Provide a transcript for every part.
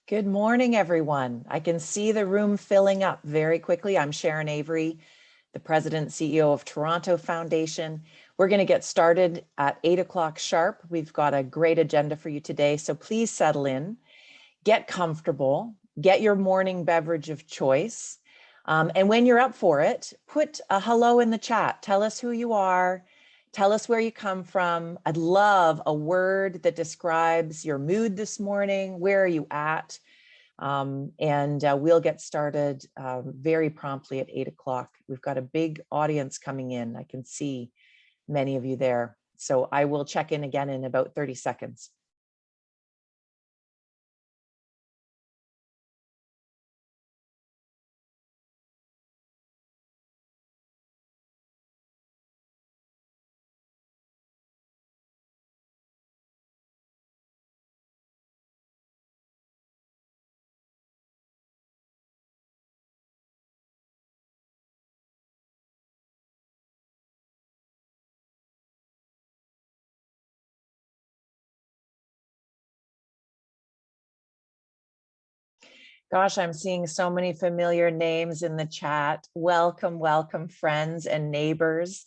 Good morning, everyone. I can see the room filling up very quickly. I'm Sharon Avery, the President and CEO of Toronto Foundation. We're going to get started at 8 o'clock sharp. We've got a great agenda for you today, so please settle in, get comfortable, get your morning beverage of choice. And when you're up for it, put a hello in the chat. Tell us who you are. Tell us where you come from. I'd love a word that describes your mood this morning. Where are you at? We'll get started very promptly at 8 o'clock. We've got a big audience coming in. I can see many of you there. So I will check in again in about 30 seconds. Gosh, I'm seeing so many familiar names in the chat. Welcome, welcome, friends and neighbors.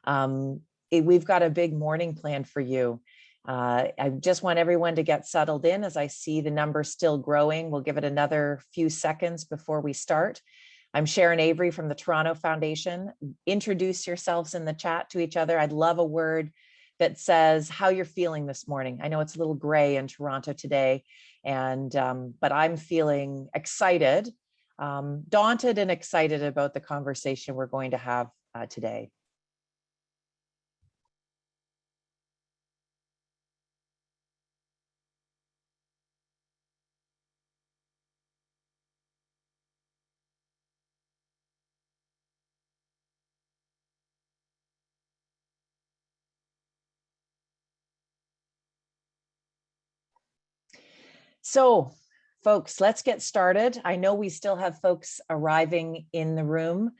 We've got a big morning planned for you. I just want everyone to get settled in as I see the numbers still growing. We'll give it another few seconds before we start. I'm Sharon Avery from the Toronto Foundation. Introduce yourselves in the chat to each other. I'd love a word that says how you're feeling this morning. I know it's a little gray in Toronto today, but I'm feeling excited, daunted and excited about the conversation we're going to have today. So, folks, let's get started. I know we still have folks arriving in the room,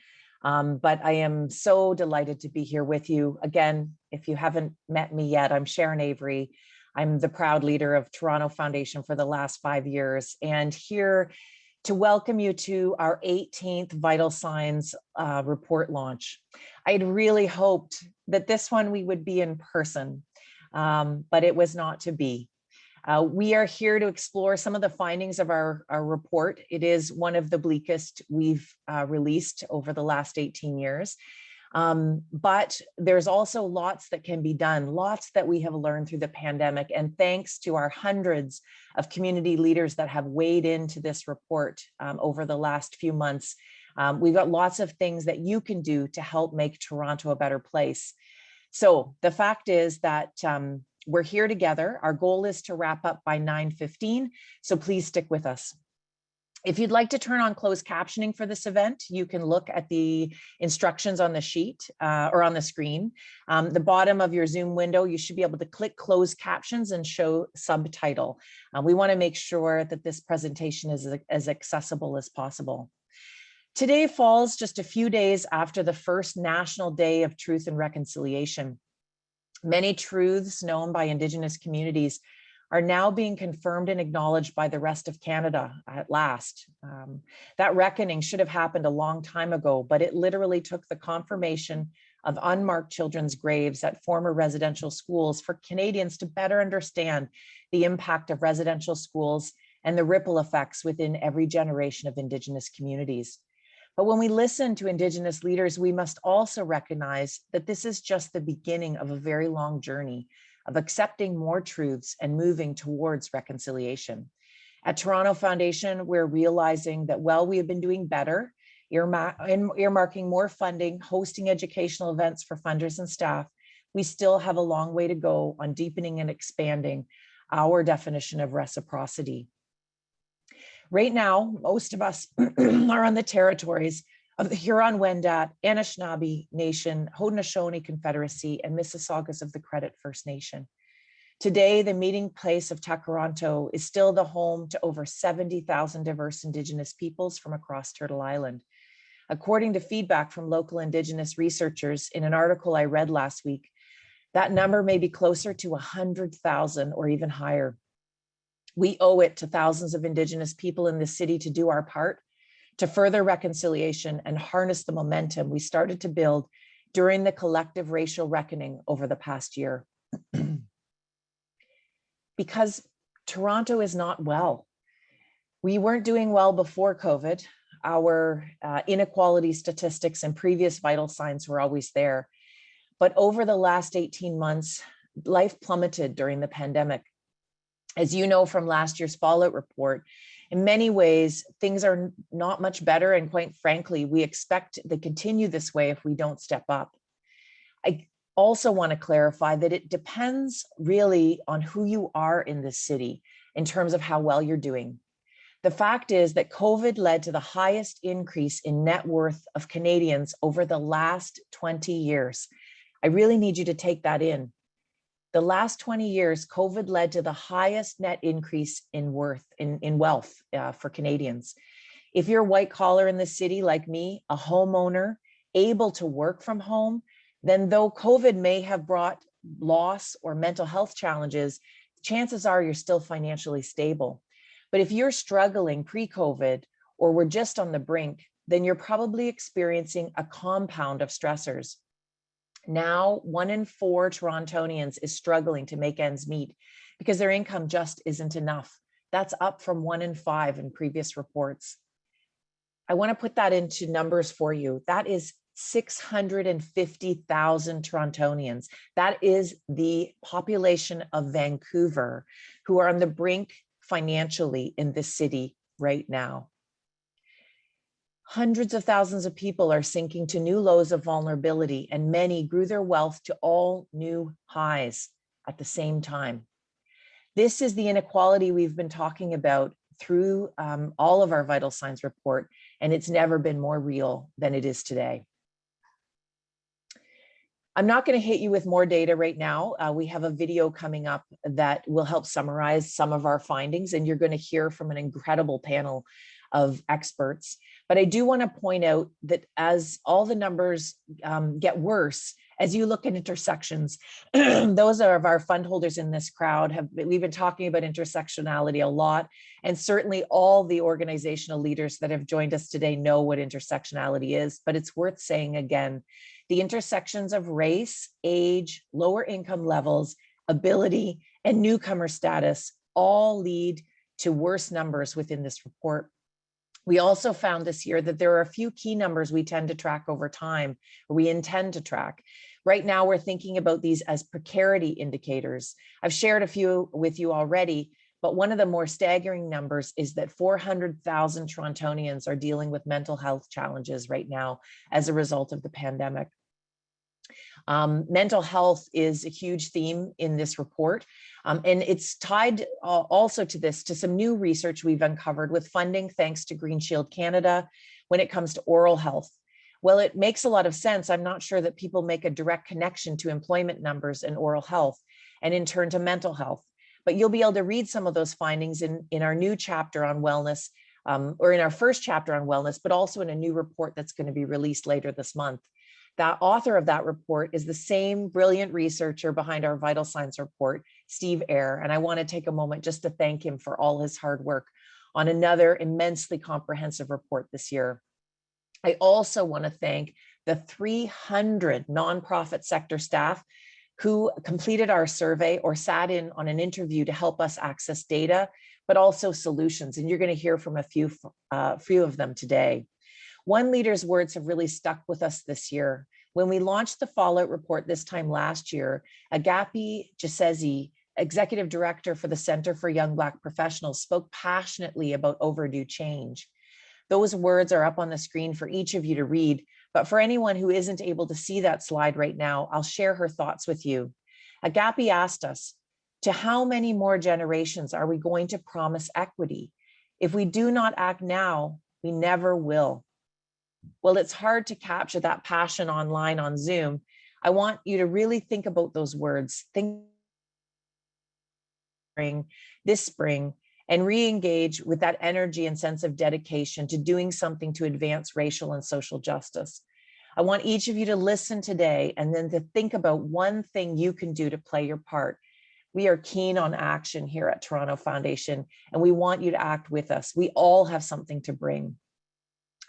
but I am so delighted to be here with you. Again, if you haven't met me yet, I'm Sharon Avery. I'm the proud leader of Toronto Foundation for the last 5 years, and here to welcome you to our 18th Vital Signs report launch. I'd really hoped that this one we would be in person, but it was not to be. We are here to explore some of the findings of our report. It is one of the bleakest we've released over the last 18 years. But there's also lots that can be done, lots that we have learned through the pandemic. And thanks to our hundreds of community leaders that have weighed into this report over the last few months, we've got lots of things that you can do to help make Toronto a better place. So the fact is that we're here together. Our goal is to wrap up by 9:15, so please stick with us. If you'd like to turn on closed captioning for this event, you can look at the instructions on the sheet or on the screen. The bottom of your Zoom window, you should be able to click closed captions and show subtitle. We want to make sure that this presentation is as accessible as possible. Today falls just a few days after the first National Day of Truth and Reconciliation. Many truths known by Indigenous communities are now being confirmed and acknowledged by the rest of Canada at last. That reckoning should have happened a long time ago, but it literally took the confirmation of unmarked children's graves at former residential schools for Canadians to better understand the impact of residential schools and the ripple effects within every generation of Indigenous communities. But when we listen to Indigenous leaders, we must also recognize that this is just the beginning of a very long journey of accepting more truths and moving towards reconciliation. At Toronto Foundation, we're realizing that while we have been doing better, earmarking more funding, hosting educational events for funders and staff, we still have a long way to go on deepening and expanding our definition of reciprocity. Right now, most of us are on the territories of the Huron-Wendat, Anishinaabe Nation, Haudenosaunee Confederacy, and Mississaugas of the Credit First Nation. Today, the meeting place of Takaranto is still the home to over 70,000 diverse Indigenous peoples from across Turtle Island. According to feedback from local Indigenous researchers in an article I read last week, that number may be closer to 100,000 or even higher. We owe it to thousands of Indigenous people in this city to do our part to further reconciliation and harness the momentum we started to build during the collective racial reckoning over the past year. Because Toronto is not well. We weren't doing well before COVID. Our inequality statistics and previous vital signs were always there. But over the last 18 months, life plummeted during the pandemic. As you know from last year's Fallout report, in many ways, things are not much better. And quite frankly, we expect to continue this way if we don't step up. I also want to clarify that it depends really on who you are in this city in terms of how well you're doing. The fact is that COVID led to the highest increase in net worth of Canadians over the last 20 years. I really need you to take that in. The last 20 years, COVID led to the highest net increase in wealth for Canadians. If you're white collar in the city like me, a homeowner, able to work from home, then though COVID may have brought loss or mental health challenges, chances are you're still financially stable. But if you're struggling pre-COVID or we're just on the brink, then you're probably experiencing a compound of stressors. Now, 1 in 4 Torontonians is struggling to make ends meet because their income just isn't enough. That's up from 1 in 5 in previous reports. I want to put that into numbers for you. That is 650,000 Torontonians. That is the population of Vancouver who are on the brink financially in this city right now. Hundreds of thousands of people are sinking to new lows of vulnerability, and many grew their wealth to all new highs at the same time. This is the inequality we've been talking about through all of our vital signs report, and it's never been more real than it is today. I'm not going to hit you with more data right now. We have a video coming up that will help summarize some of our findings, and you're going to hear from an incredible panel of experts. But I do want to point out that as all the numbers get worse, as you look at intersections, those are of our fund holders in this crowd. We've been talking about intersectionality a lot, and certainly all the organizational leaders that have joined us today know what intersectionality is, but it's worth saying again. The intersections of race, age, lower income levels, ability, and newcomer status all lead to worse numbers within this report. We also found this year that there are a few key numbers we tend to track over time, or we intend to track. Right now, we're thinking about these as precarity indicators. I've shared a few with you already, but one of the more staggering numbers is that 400,000 Torontonians are dealing with mental health challenges right now as a result of the pandemic. Mental health is a huge theme in this report, and it's tied also to some new research we've uncovered with funding thanks to Green Shield Canada when it comes to oral health. Well, it makes a lot of sense. I'm not sure that people make a direct connection to employment numbers and oral health and in turn to mental health, but you'll be able to read some of those findings in our new chapter on wellness, or in our first chapter on wellness, but also in a new report that's going to be released later this month. The author of that report is the same brilliant researcher behind our vital signs report, Steve Eyre, and I want to take a moment just to thank him for all his hard work on another immensely comprehensive report this year. I also want to thank the 300 nonprofit sector staff who completed our survey or sat in on an interview to help us access data, but also solutions, and you're going to hear from a few of them today. One leader's words have really stuck with us this year. When we launched the Fallout report this time last year, Agapi Gisezi, Executive Director for the Center for Young Black Professionals, spoke passionately about overdue change. Those words are up on the screen for each of you to read, but for anyone who isn't able to see that slide right now, I'll share her thoughts with you. Agapi asked us, to how many more generations are we going to promise equity? If we do not act now, we never will. Well, it's hard to capture that passion online on Zoom. I want you to really think about those words. Think this spring and re-engage with that energy and sense of dedication to doing something to advance racial and social justice. I want each of you to listen today and then to think about one thing you can do to play your part. We are keen on action here at Toronto Foundation, and we want you to act with us. We all have something to bring.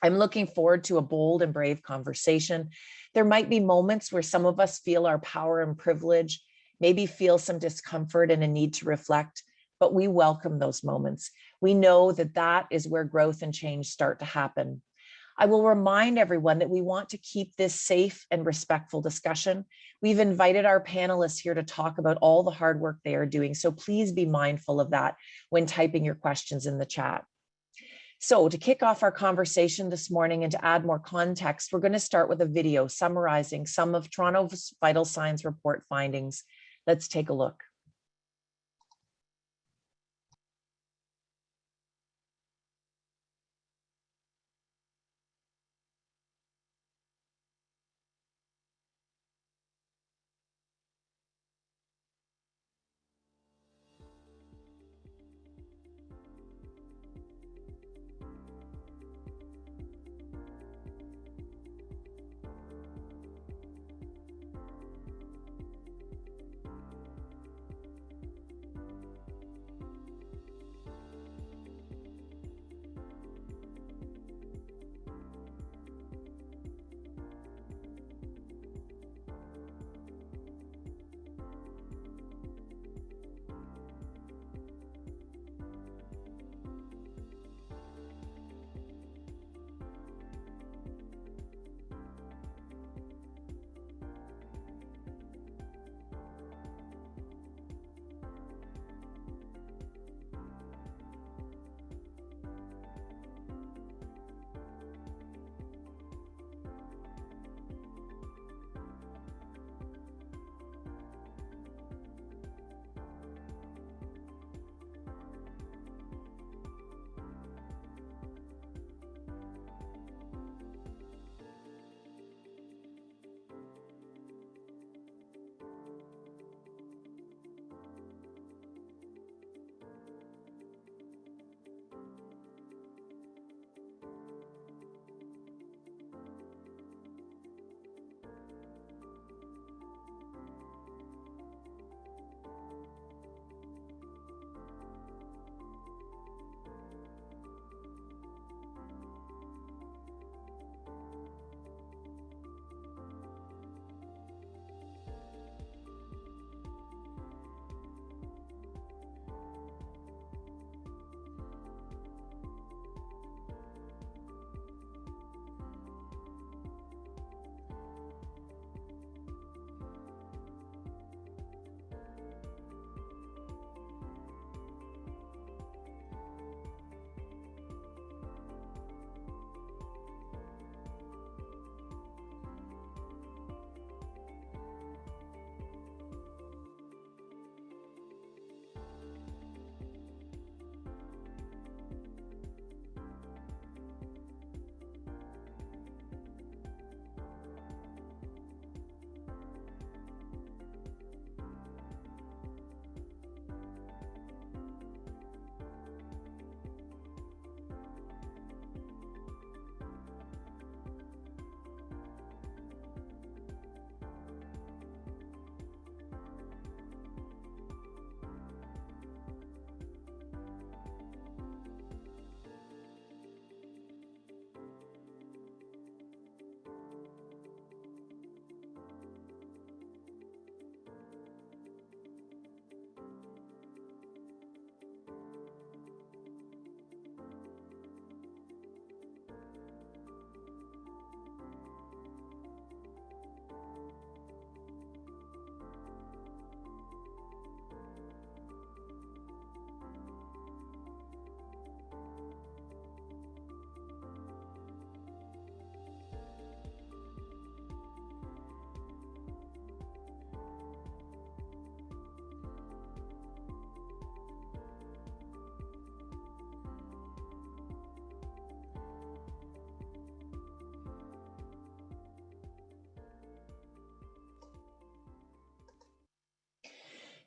I'm looking forward to a bold and brave conversation. There might be moments where some of us feel our power and privilege, maybe feel some discomfort and a need to reflect, but we welcome those moments. We know that that is where growth and change start to happen. I will remind everyone that we want to keep this safe and respectful discussion. We've invited our panelists here to talk about all the hard work they are doing, so please be mindful of that when typing your questions in the chat. So to kick off our conversation this morning and to add more context, we're going to start with a video summarizing some of Toronto's Vital Signs Report findings. Let's take a look.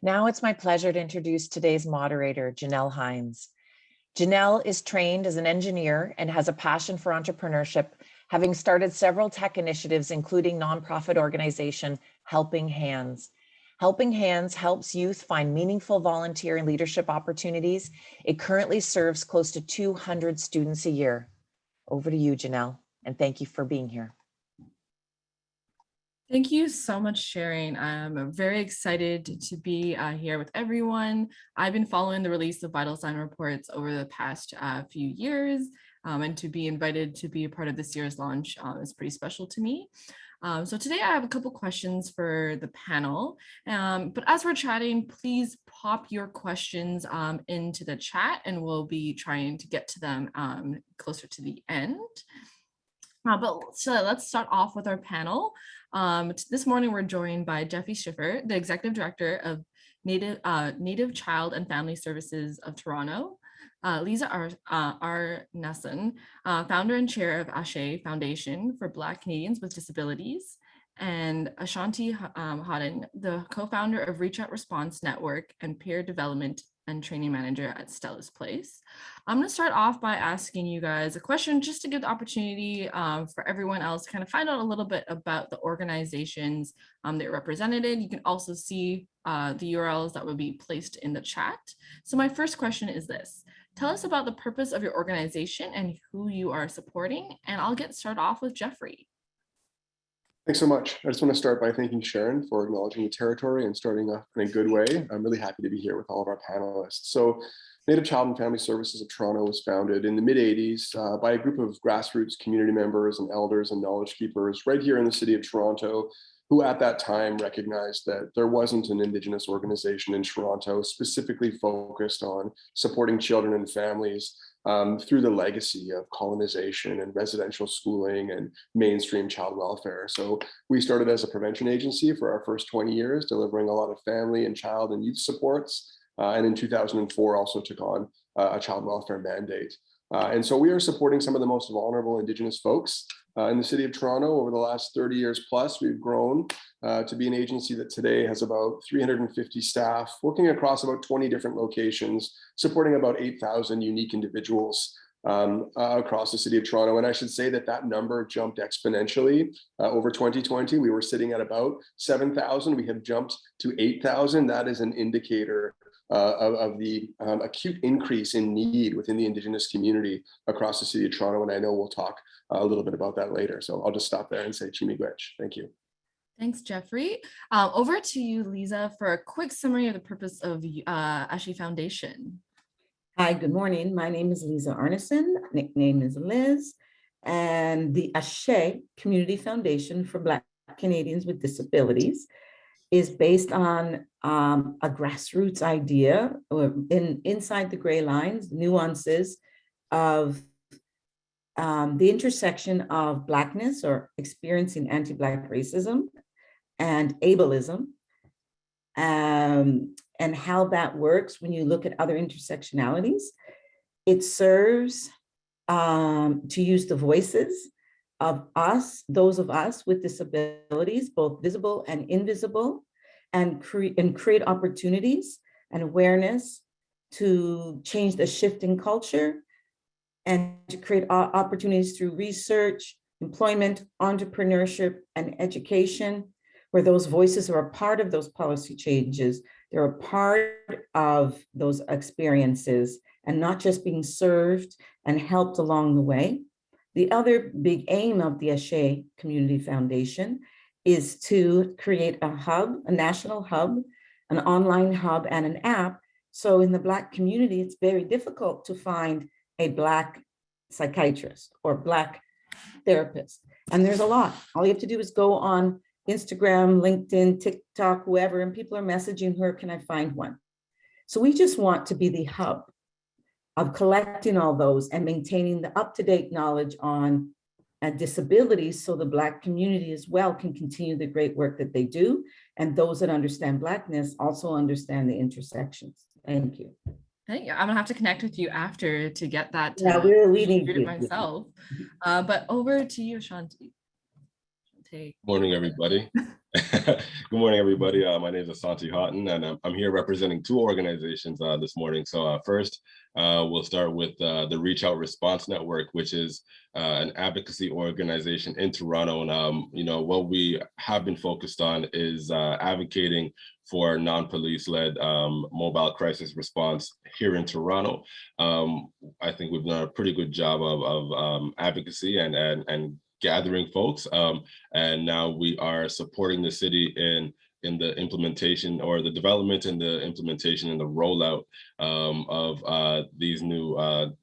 Now it's my pleasure to introduce today's moderator, Janelle Hinds. Janelle is trained as an engineer and has a passion for entrepreneurship, having started several tech initiatives, including nonprofit organization Helping Hands. Helping Hands helps youth find meaningful volunteer and leadership opportunities. It currently serves close to 200 students a year. Over to you, Janelle, and thank you for being here. Thank you so much, Sharon. I'm very excited to be here with everyone. I've been following the release of vital sign reports over the past few years, and to be invited to be a part of this year's launch is pretty special to me. So today I have a couple questions for the panel, but as we're chatting, please pop your questions into the chat and we'll be trying to get to them closer to the end. So let's start off with our panel. This morning, we're joined by Schiffer, the Executive Director of Native Child and Family Services of Toronto, Liza Arnason, founder and chair of Chaire Foundation for Black Canadians with Disabilities, and Asante Haughton, the co-founder of Reach Out Response Network and peer development and training manager at Stella's Place. I'm going to start off by asking you guys a question just to give the opportunity for everyone else to kind of find out a little bit about the organizations that are represented in. You can also see the URLs that will be placed in the chat. So my first question is this: tell us about the purpose of your organization and who you are supporting. And I'll get started off with Jeffrey. Thanks so much. I just want to start by thanking Sharon for acknowledging the territory and starting off in a good way. I'm really happy to be here with all of our panelists. So Native Child and Family Services of Toronto was founded in the mid-80s by a group of grassroots community members and elders and knowledge keepers right here in the city of Toronto, who at that time recognized that there wasn't an Indigenous organization in Toronto specifically focused on supporting children and families through the legacy of colonization and residential schooling and mainstream child welfare. So we started as a prevention agency for our first 20 years, delivering a lot of family and child and youth supports. And in 2004 also took on a child welfare mandate. And so we are supporting some of the most vulnerable Indigenous folks in the city of Toronto. Over the last 30 years plus, we've grown to be an agency that today has about 350 staff working across about 20 different locations, supporting about 8,000 unique individuals across the city of Toronto. And I should say that that number jumped exponentially over 2020. We were sitting at about 7,000. We have jumped to 8,000. That is an indicator of the acute increase in need within the Indigenous community across the city of Toronto. And I know we'll talk a little bit about that later. So I'll just stop there and say Chimigwech. Thank you. Thanks, Jeffrey. Over to you, Liza, for a quick summary of the purpose of Chaire Foundation. Hi, good morning. My name is Liza Arnason, nickname is Liz, and the Chaire Community Foundation for Black Canadians with Disabilities is based on a grassroots idea inside the gray lines, nuances of the intersection of Blackness or experiencing anti-Black racism and ableism, and how that works when you look at other intersectionalities. It serves to use the voices of us, those of us with disabilities, both visible and invisible, and create opportunities and awareness to change the shifting culture and to create opportunities through research, employment, entrepreneurship, and education, where those voices are a part of those policy changes. They're a part of those experiences and not just being served and helped along the way. The other big aim of the Chaire Community Foundation is to create a hub, a national hub, an online hub, and an app. So in the Black community, it's very difficult to find a Black psychiatrist or Black therapist. And there's a lot. All you have to do is go on Instagram, LinkedIn, TikTok, whoever, and people are messaging her, can I find one? So we just want to be the hub of collecting all those and maintaining the up-to-date knowledge on disabilities, so the Black community as well can continue the great work that they do. And those that understand Blackness also understand the intersections. Thank you. Thank you. I'm gonna have to connect with you after to get that. Yeah, we need it myself. But over to you, Asante. Morning, everybody. Good morning, everybody. My name is Asante Haughton, and I'm here representing two organizations this morning. So first, we'll start with the Reach Out Response Network, which is an advocacy organization in Toronto. And what we have been focused on is advocating for non-police-led mobile crisis response here in Toronto. I think we've done a pretty good job of advocacy and gathering folks, and now we are supporting the city in the implementation or the development and the implementation and the rollout of these new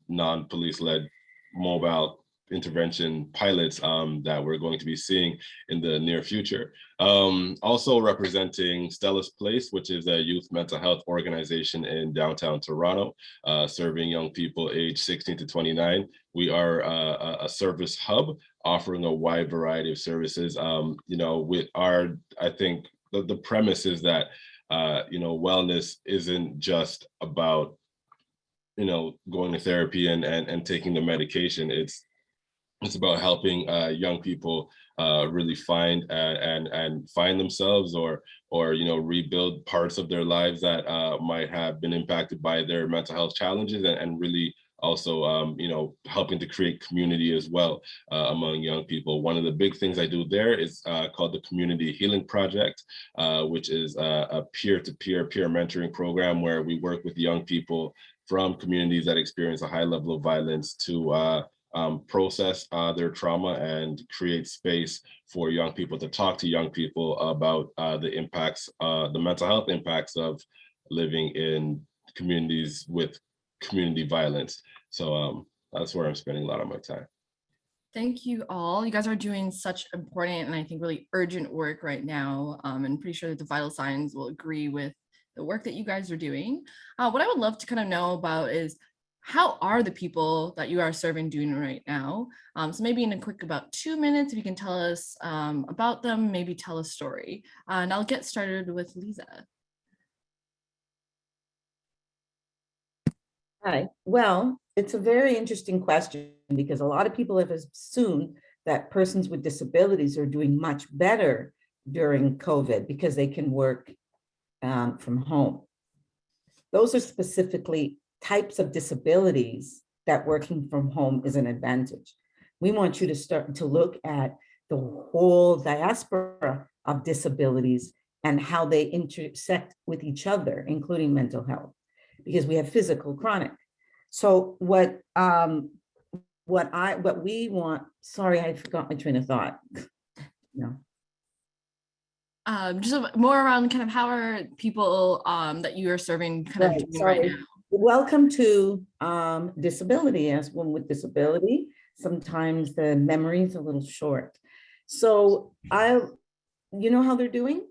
non-police-led mobile intervention pilots that we're going to be seeing in the near future. Also representing Stella's Place, which is a youth mental health organization in downtown Toronto, serving young people aged 16 to 29. We are a service hub offering a wide variety of services. With our, I think the premise is that, wellness isn't just about, going to therapy and taking the medication. It's about helping young people really find and find themselves or rebuild parts of their lives that might have been impacted by their mental health challenges, and really also helping to create community as well among young people. One of the big things I do there is called the Community Healing Project, which is a peer-to-peer peer mentoring program where we work with young people from communities that experience a high level of violence to process their trauma and create space for young people to talk to young people about the impacts, the mental health impacts of living in communities with community violence. So that's where I'm spending a lot of my time. Thank you all. You guys are doing such important and I think really urgent work right now. And pretty sure that the Vital Signs will agree with the work that you guys are doing. What I would love to kind of know about is, how are the people that you are serving doing right now? So maybe in a quick about 2 minutes, if you can tell us about them, maybe tell a story. And I'll get started with Liza. Hi. Well, it's a very interesting question because a lot of people have assumed that persons with disabilities are doing much better during COVID because they can work from home. Those are specifically types of disabilities that working from home is an advantage. We want you to start to look at the whole diaspora of disabilities and how they intersect with each other, including mental health, because we have physical, chronic. So what we want, sorry, I forgot my train of thought. No. Just more around kind of how are people that you are serving kind of doing right now? Welcome to disability. As one with disability, sometimes the memory is a little short. So you know how they're doing?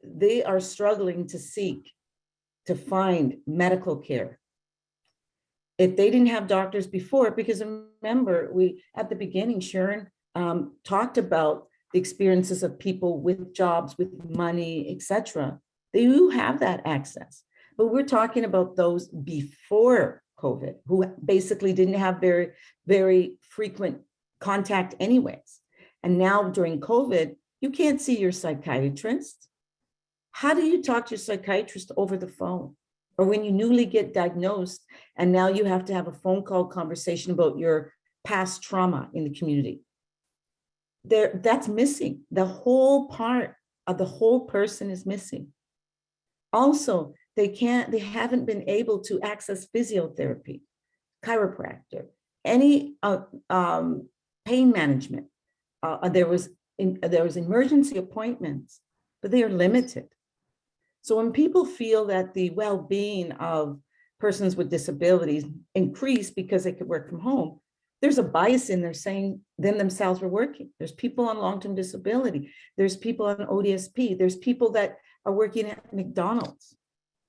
They are struggling to find medical care. If they didn't have doctors before, because remember, we at the beginning, Sharon talked about the experiences of people with jobs, with money, etc. They do have that access. But we're talking about those before COVID, who basically didn't have very, very frequent contact anyways. And now during COVID, you can't see your psychiatrist. How do you talk to your psychiatrist over the phone? Or when you newly get diagnosed, and now you have to have a phone call conversation about your past trauma in the community. That's missing. The whole part of the whole person is missing. Also, they haven't been able to access physiotherapy, chiropractor, any pain management. There was emergency appointments, but they are limited. So when people feel that the well-being of persons with disabilities increase because they could work from home, there's a bias in there saying them themselves were working. There's people on long-term disability. There's people on ODSP. There's people that are working at McDonald's,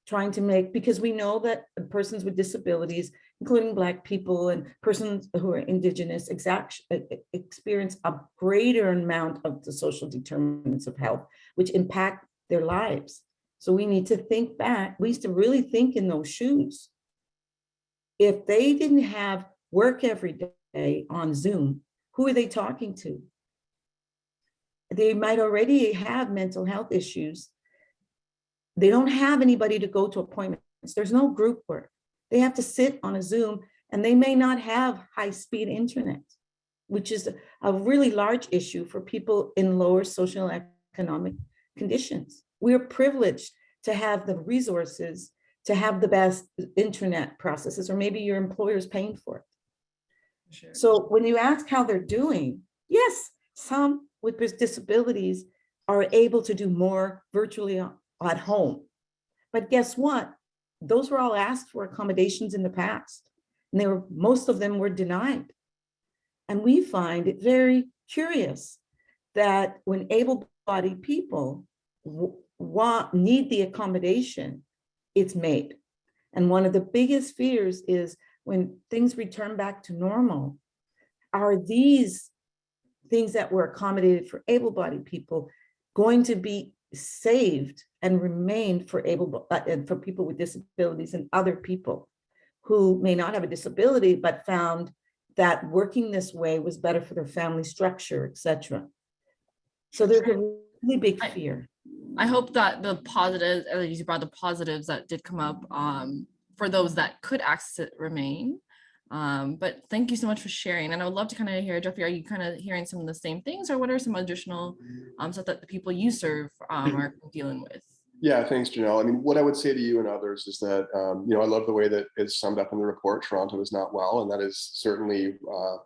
trying to make, because we know that persons with disabilities, including Black people and persons who are Indigenous, experience a greater amount of the social determinants of health, which impact their lives. So we need to think back. We used to really think in those shoes. If they didn't have work every day on Zoom, who are they talking to? They might already have mental health issues. They don't have anybody to go to appointments. There's no group work. They have to sit on a Zoom, and they may not have high-speed internet, which is a really large issue for people in lower social economic conditions. We're privileged to have the resources to have the best internet processes, or maybe your employer is paying for it. Sure. So when you ask how they're doing, yes, some with disabilities are able to do more virtually at home. But guess what? Those were all asked for accommodations in the past, and most of them were denied. And we find it very curious that when able-bodied people need the accommodation, it's made. And one of the biggest fears is when things return back to normal, are these things that were accommodated for able-bodied people going to be saved and remain for and for people with disabilities and other people who may not have a disability, but found that working this way was better for their family structure, etc. So there's a really big fear. I hope that the positives, as you brought the positives that did come up for those that could access it remain. But thank you so much for sharing. And I would love to kind of hear, Jeffrey, are you kind of hearing some of the same things, or what are some additional stuff that the people you serve are dealing with? Yeah, thanks, Janelle. I mean, what I would say to you and others is that, I love the way that it's summed up in the report, Toronto is not well, and that is certainly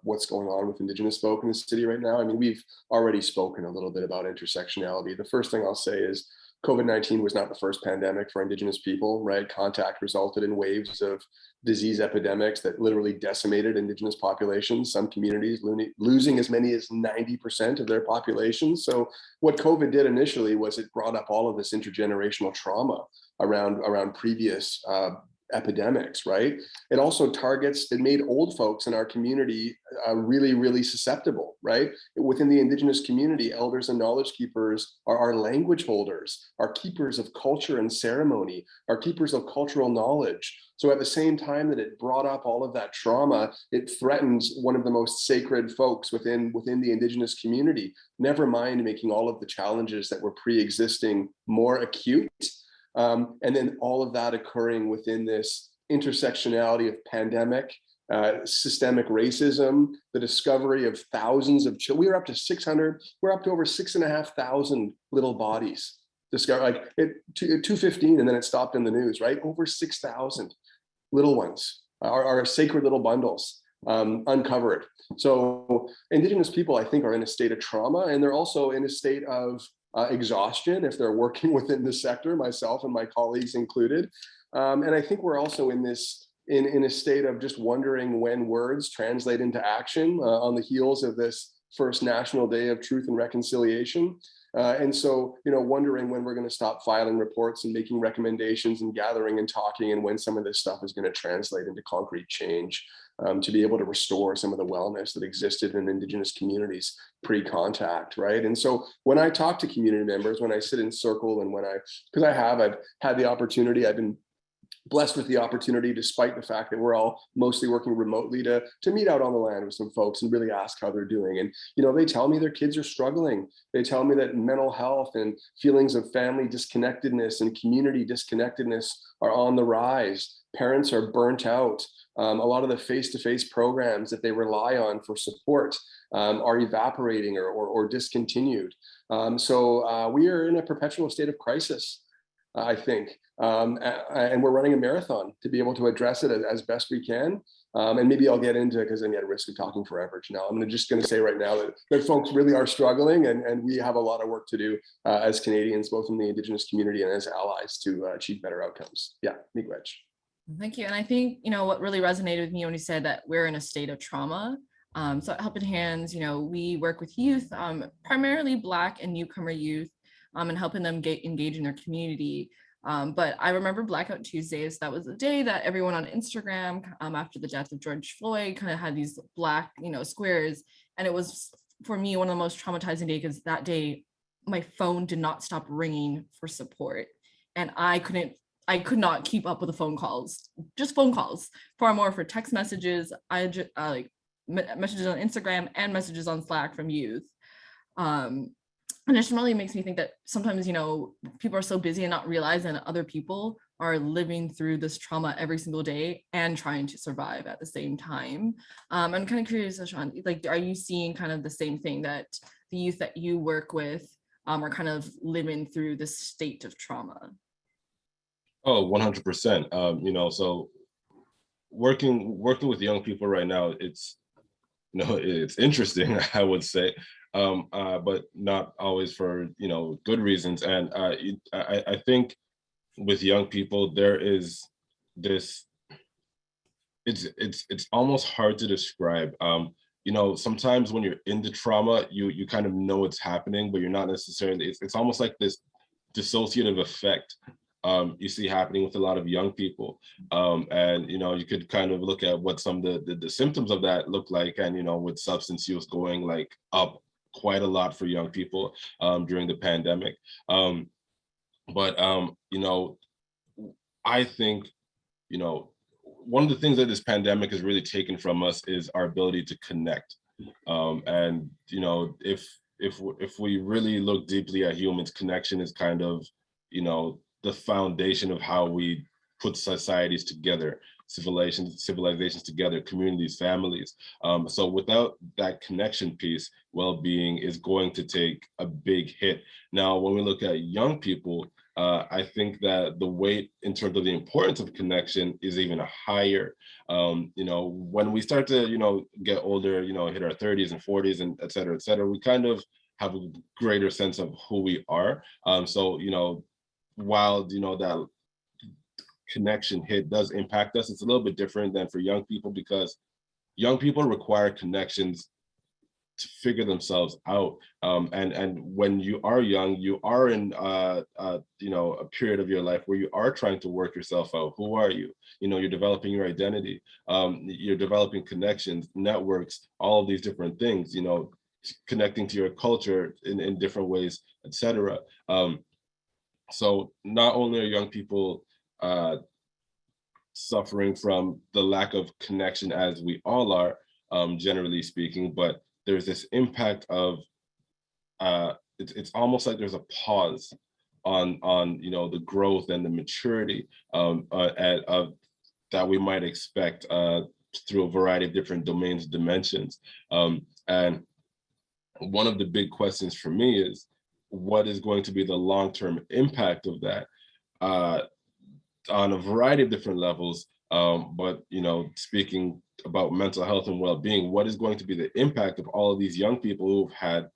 what's going on with Indigenous folk in the city right now. I mean, we've already spoken a little bit about intersectionality. The first thing I'll say is COVID-19 was not the first pandemic for Indigenous people, right? Contact resulted in waves of disease epidemics that literally decimated Indigenous populations, some communities losing as many as 90% of their population. So what COVID did initially was it brought up all of this intergenerational trauma around previous epidemics, right? It also it made old folks in our community really, really susceptible, right? Within the Indigenous community, elders and knowledge keepers are our language holders, are keepers of culture and ceremony, are keepers of cultural knowledge. So at the same time that it brought up all of that trauma, it threatens one of the most sacred folks within the Indigenous community, never mind making all of the challenges that were pre-existing more acute. And then all of that occurring within this intersectionality of pandemic, systemic racism, the discovery of thousands of children. We're up to over 6,500 little bodies discovered, like 215, and then it stopped in the news, right? Over 6,000 little ones, our sacred little bundles, uncovered. So Indigenous people, I think, are in a state of trauma, and they're also in a state of exhaustion if they're working within the sector, myself and my colleagues included. And I think we're also in a state of just wondering when words translate into action on the heels of this first National Day of Truth and Reconciliation. And so, wondering when we're going to stop filing reports and making recommendations and gathering and talking, and when some of this stuff is going to translate into concrete change to be able to restore some of the wellness that existed in Indigenous communities pre-contact, right? And so when I talk to community members, when I sit in circle, and I've had the opportunity, I've been blessed with the opportunity, despite the fact that we're all mostly working remotely, to meet out on the land with some folks and really ask how they're doing. And, they tell me their kids are struggling. They tell me that mental health and feelings of family disconnectedness and community disconnectedness are on the rise. Parents are burnt out. A lot of the face-to-face programs that they rely on for support are evaporating or discontinued. So we are in a perpetual state of crisis, I think. And we're running a marathon to be able to address it as best we can. And maybe I'll get into it, because I'm at risk of talking forever. Now, I'm just going to say right now that folks really are struggling, and we have a lot of work to do as Canadians, both in the Indigenous community and as allies, to achieve better outcomes. Yeah, miigwech. Thank you. And I think, what really resonated with me when you said that we're in a state of trauma. So at Helping Hands, we work with youth, primarily Black and newcomer youth, and helping them engage in their community. But I remember Blackout Tuesdays. That was the day that everyone on Instagram, after the death of George Floyd, kind of had these Black, squares. And it was, for me, one of the most traumatizing days, because that day, my phone did not stop ringing for support. And I could not keep up with the phone calls, just phone calls, far more for text messages. I just like messages on Instagram and messages on Slack from youth. And it just really makes me think that sometimes, you know, people are so busy and not realizing that other people are living through this trauma every single day and trying to survive at the same time. I'm kind of curious, Asante, like, are you seeing kind of the same thing, that the youth that you work with are kind of living through this state of trauma? Oh, 100%. You know, so working with young people right now, it's, you know, it's interesting, I would say, but not always for, you know, good reasons. And I think with young people, there is this, it's almost hard to describe. You know, sometimes when you're in the trauma, you kind of know it's happening, but you're not necessarily, it's almost like this dissociative effect you see happening with a lot of young people. And, you know, you could kind of look at what some of the symptoms of that look like. And, you know, with substance use going like up quite a lot for young people during the pandemic. But, you know, I think, you know, one of the things that this pandemic has really taken from us is our ability to connect. And, you know, if we really look deeply at humans, connection is kind of, you know, the foundation of how we put societies together, civilizations together, communities, families. So without that connection piece, well-being is going to take a big hit. Now, when we look at young people, I think that the weight in terms of the importance of connection is even higher. You know, when we start to, you know, get older, you know, hit our 30s and 40s and et cetera, we kind of have a greater sense of who we are. So, you know, while, you know, that connection hit does impact us, it's a little bit different than for young people, because young people require connections to figure themselves out. And when you are young, you are in you know, a period of your life where you are trying to work yourself out. Who are you? You know, you're developing your identity. You're developing connections, networks, all of these different things. You know, connecting to your culture in different ways, etc. So not only are young people suffering from the lack of connection, as we all are, generally speaking, but there's this impact of it's almost like there's a pause on you know, the growth and the maturity that we might expect through a variety of different domains, dimensions. And one of the big questions for me is, what is going to be the long-term impact of that on a variety of different levels? But, you know, speaking about mental health and well-being, what is going to be the impact of all of these young people who've had,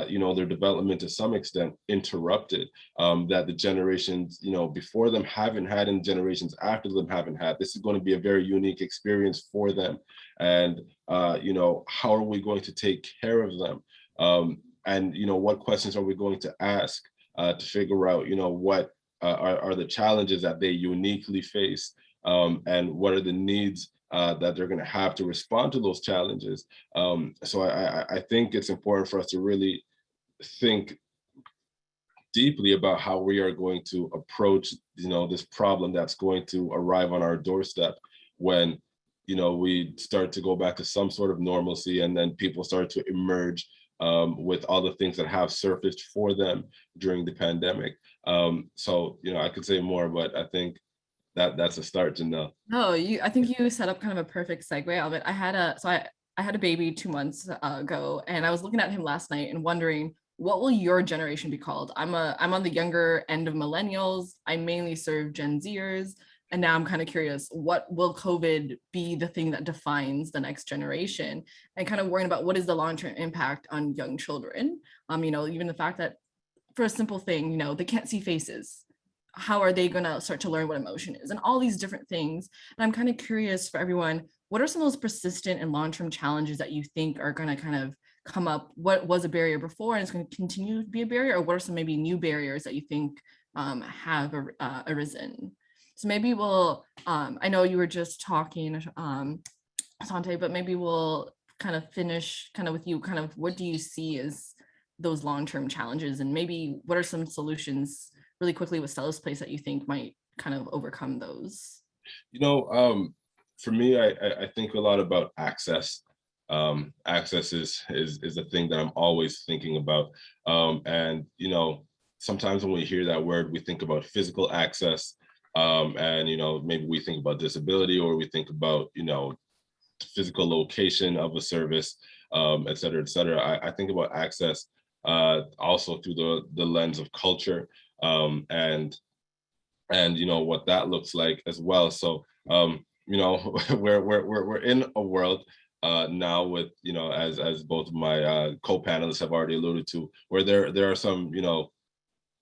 you know, their development to some extent interrupted, that the generations, you know, before them haven't had, and generations after them haven't had? This is going to be a very unique experience for them. And, you know, how are we going to take care of them? And, you know, what questions are we going to ask to figure out, you know, what are the challenges that they uniquely face, and what are the needs that they're going to have to respond to those challenges. So I think it's important for us to really think deeply about how we are going to approach, you know, this problem that's going to arrive on our doorstep when, you know, we start to go back to some sort of normalcy, and then people start to emerge with all the things that have surfaced for them during the pandemic. So, you know, I could say more, but I think that's a start, Janelle. No, I think you set up kind of a perfect segue of it. I had a baby 2 months ago, and I was looking at him last night and wondering, what will your generation be called? I'm on the younger end of millennials. I mainly serve Gen Zers. And now I'm kind of curious, what will COVID be the thing that defines the next generation? And kind of worrying about what is the long-term impact on young children. You know, even the fact that for a simple thing, you know, they can't see faces. How are they going to start to learn what emotion is, and all these different things? And I'm kind of curious for everyone, what are some of those persistent and long-term challenges that you think are going to kind of come up? What was a barrier before and it's going to continue to be a barrier, or what are some maybe new barriers that you think have arisen? So maybe we'll, I know you were just talking, Asante, but maybe we'll kind of finish kind of with you, kind of what do you see as those long-term challenges, and maybe what are some solutions really quickly with Stella's Place that you think might kind of overcome those? You know, for me, I think a lot about access. Access is a thing that I'm always thinking about. And, you know, sometimes when we hear that word, we think about physical access. And, you know, maybe we think about disability, or we think about, you know, physical location of a service, et cetera, et cetera. I think about access also through the lens of culture, and you know what that looks like as well. So you know, we're in a world now with, you know, as both of my co-panelists have already alluded to, where there are some, you know,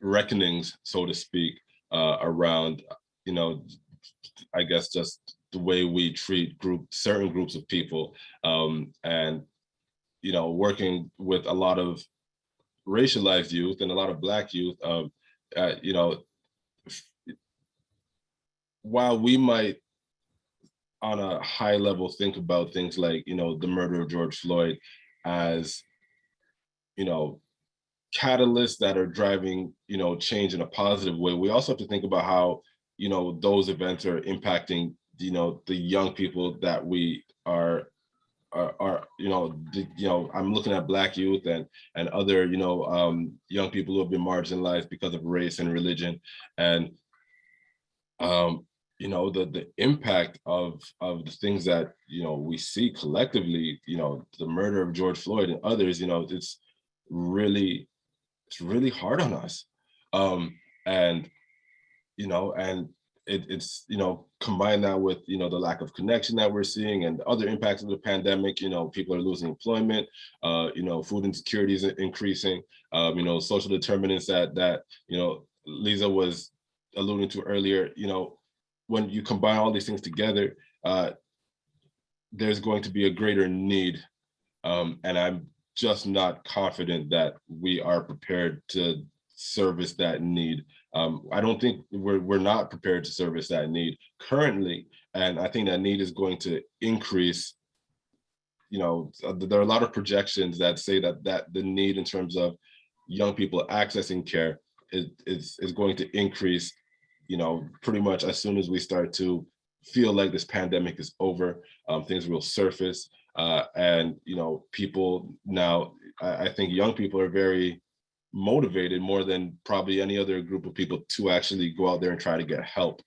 reckonings, so to speak, around, you know, I guess just the way we treat certain groups of people, and you know, working with a lot of racialized youth and a lot of Black youth, you know, while we might on a high level think about things like, you know, the murder of George Floyd as, you know, catalysts that are driving, you know, change in a positive way, we also have to think about how, you know, those events are impacting, you know, the young people that we are you know, you know, I'm looking at Black youth and other, you know, young people who have been marginalized because of race and religion, and you know, the impact of the things that, you know, we see collectively, you know, the murder of George Floyd and others, you know, it's really hard on us, and you know, and it's, you know, combine that with, you know, the lack of connection that we're seeing and other impacts of the pandemic. You know, people are losing employment, you know, food insecurity is increasing, you know, social determinants that you know, Liza was alluding to earlier. You know, when you combine all these things together, there's going to be a greater need, and I'm just not confident that we are prepared to service that need. I don't think we're not prepared to service that need currently, and I think that need is going to increase. You know, there are a lot of projections that say that the need in terms of young people accessing care is going to increase, you know, pretty much as soon as we start to feel like this pandemic is over. Things will surface, and you know, people now, I think young people are very motivated more than probably any other group of people to actually go out there and try to get help.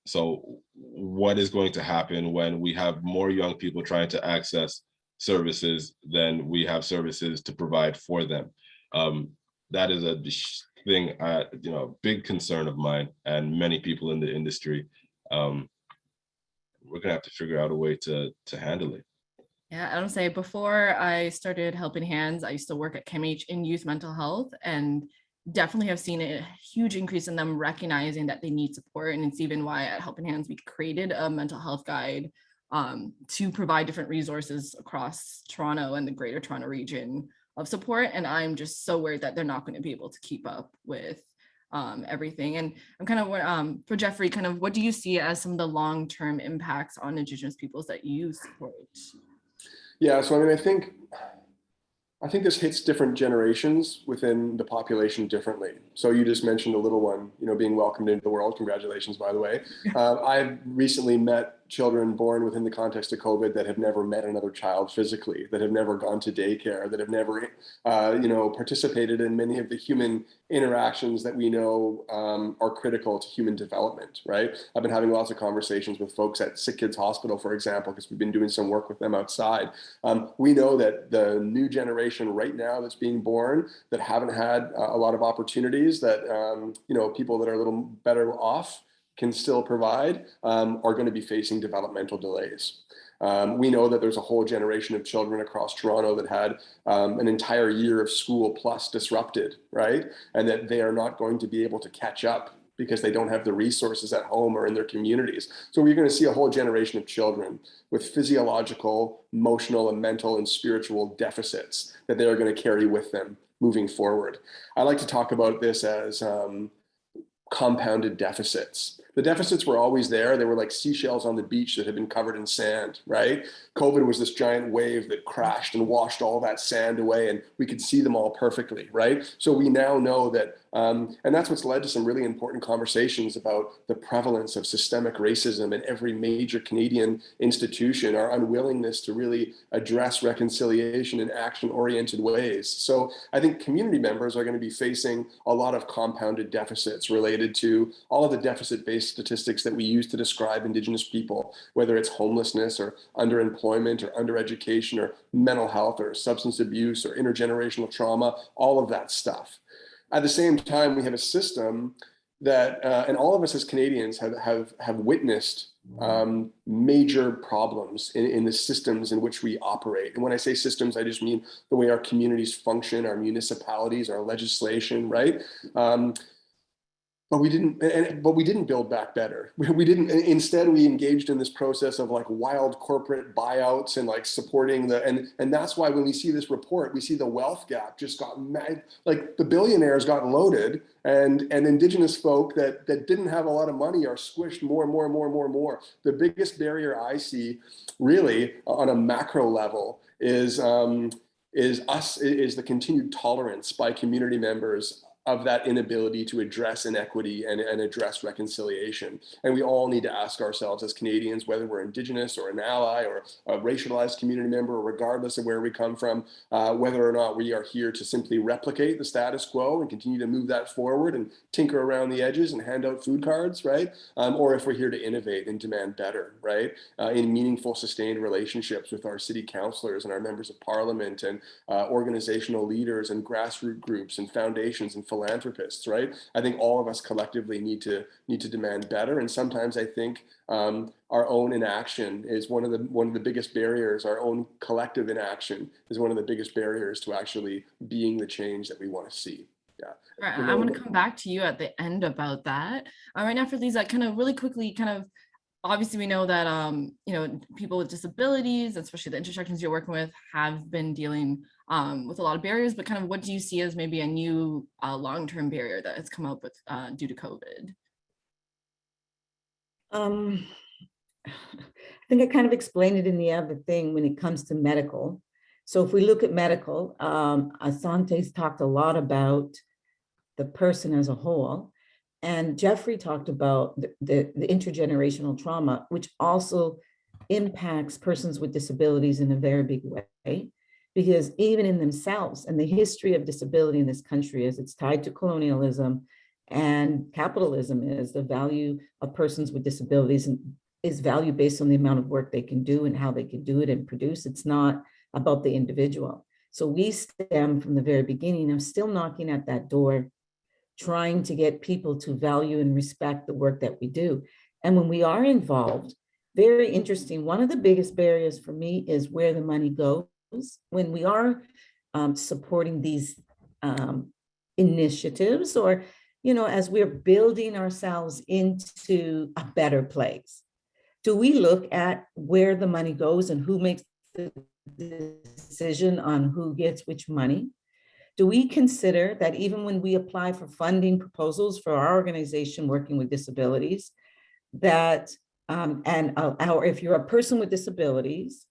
So what is going to happen when we have more young people trying to access services than we have services to provide for them? That is a thing, you know, big concern of mine and many people in the industry. We're gonna have to figure out a way to handle it. Yeah, I don't say, before I started helping Hands, I used to work at CAMH in youth mental health, and definitely have seen a huge increase in them recognizing that they need support. And it's even why at Helping Hands we created a mental health guide to provide different resources across Toronto and the greater Toronto region of support. And I'm just so worried that they're not going to be able to keep up with everything. And I'm kind of for Jeffrey, kind of what do you see as some of the long-term impacts on Indigenous peoples that you support? Yeah, so I mean, I think this hits different generations within the population differently. So you just mentioned a little one, you know, being welcomed into the world. Congratulations, by the way. I've recently met children born within the context of COVID that have never met another child physically, that have never gone to daycare, that have never, you know, participated in many of the human interactions that we know are critical to human development, right? I've been having lots of conversations with folks at Sick Kids Hospital, for example, because we've been doing some work with them outside. We know that the new generation right now that's being born that haven't had a lot of opportunities that, you know, people that are a little better off can still provide, are going to be facing developmental delays. We know that there's a whole generation of children across Toronto that had an entire year of school plus disrupted, right? And that they are not going to be able to catch up because they don't have the resources at home or in their communities. So we're going to see a whole generation of children with physiological, emotional, and mental and spiritual deficits that they are going to carry with them moving forward. I like to talk about this as compounded deficits. The deficits were always there. They were like seashells on the beach that had been covered in sand, right? COVID was this giant wave that crashed and washed all that sand away, and we could see them all perfectly, right? So we now know that, and that's what's led to some really important conversations about the prevalence of systemic racism in every major Canadian institution, our unwillingness to really address reconciliation in action-oriented ways. So I think community members are going to be facing a lot of compounded deficits related to all of the deficit-based statistics that we use to describe Indigenous people, whether it's homelessness or underemployment or undereducation or mental health or substance abuse or intergenerational trauma, all of that stuff. At the same time, we have a system that, and all of us as Canadians have witnessed major problems in the systems in which we operate. And when I say systems, I just mean the way our communities function, our municipalities, our legislation, right? But we didn't build back better. We didn't. Instead, we engaged in this process of like wild corporate buyouts and like supporting the and that's why when we see this report, we see the wealth gap just got mad. Like the billionaires got loaded, and Indigenous folk that didn't have a lot of money are squished more and more. The biggest barrier I see, really, on a macro level, is the continued tolerance by community members of that inability to address inequity and address reconciliation. And we all need to ask ourselves as Canadians, whether we're Indigenous or an ally or a racialized community member, or regardless of where we come from, whether or not we are here to simply replicate the status quo and continue to move that forward and tinker around the edges and hand out food cards, right? Or if we're here to innovate and demand better, right? In meaningful, sustained relationships with our city councillors and our members of parliament and organizational leaders and grassroots groups and foundations and philanthropists, right? I think all of us collectively need to demand better. And sometimes I think our own inaction is one of the biggest barriers. Our own collective inaction is one of the biggest barriers to actually being the change that we want to see. Yeah. Right. I want to come back to you at the end about that. Right now, for Liza, kind of really quickly, obviously we know that people with disabilities, especially the intersections you're working with, have been dealing with a lot of barriers, but kind of what do you see as maybe a new long-term barrier that has come up with due to COVID? I think I kind of explained it in the other thing when it comes to medical. So if we look at medical, Asante's talked a lot about the person as a whole, and Jeffrey talked about the intergenerational trauma, which also impacts persons with disabilities in a very big way, because even in themselves and the history of disability in this country, as it's tied to colonialism and capitalism, is the value of persons with disabilities and is value based on the amount of work they can do and how they can do it and produce. It's not about the individual. So we stem from the very beginning of still knocking at that door, trying to get people to value and respect the work that we do. And when we are involved, very interesting, one of the biggest barriers for me is where the money goes. When we are supporting these initiatives, or, as we're building ourselves into a better place, do we look at where the money goes and who makes the decision on who gets which money? Do we consider that even when we apply for funding proposals for our organization working with disabilities, that, or if you're a person with disabilities,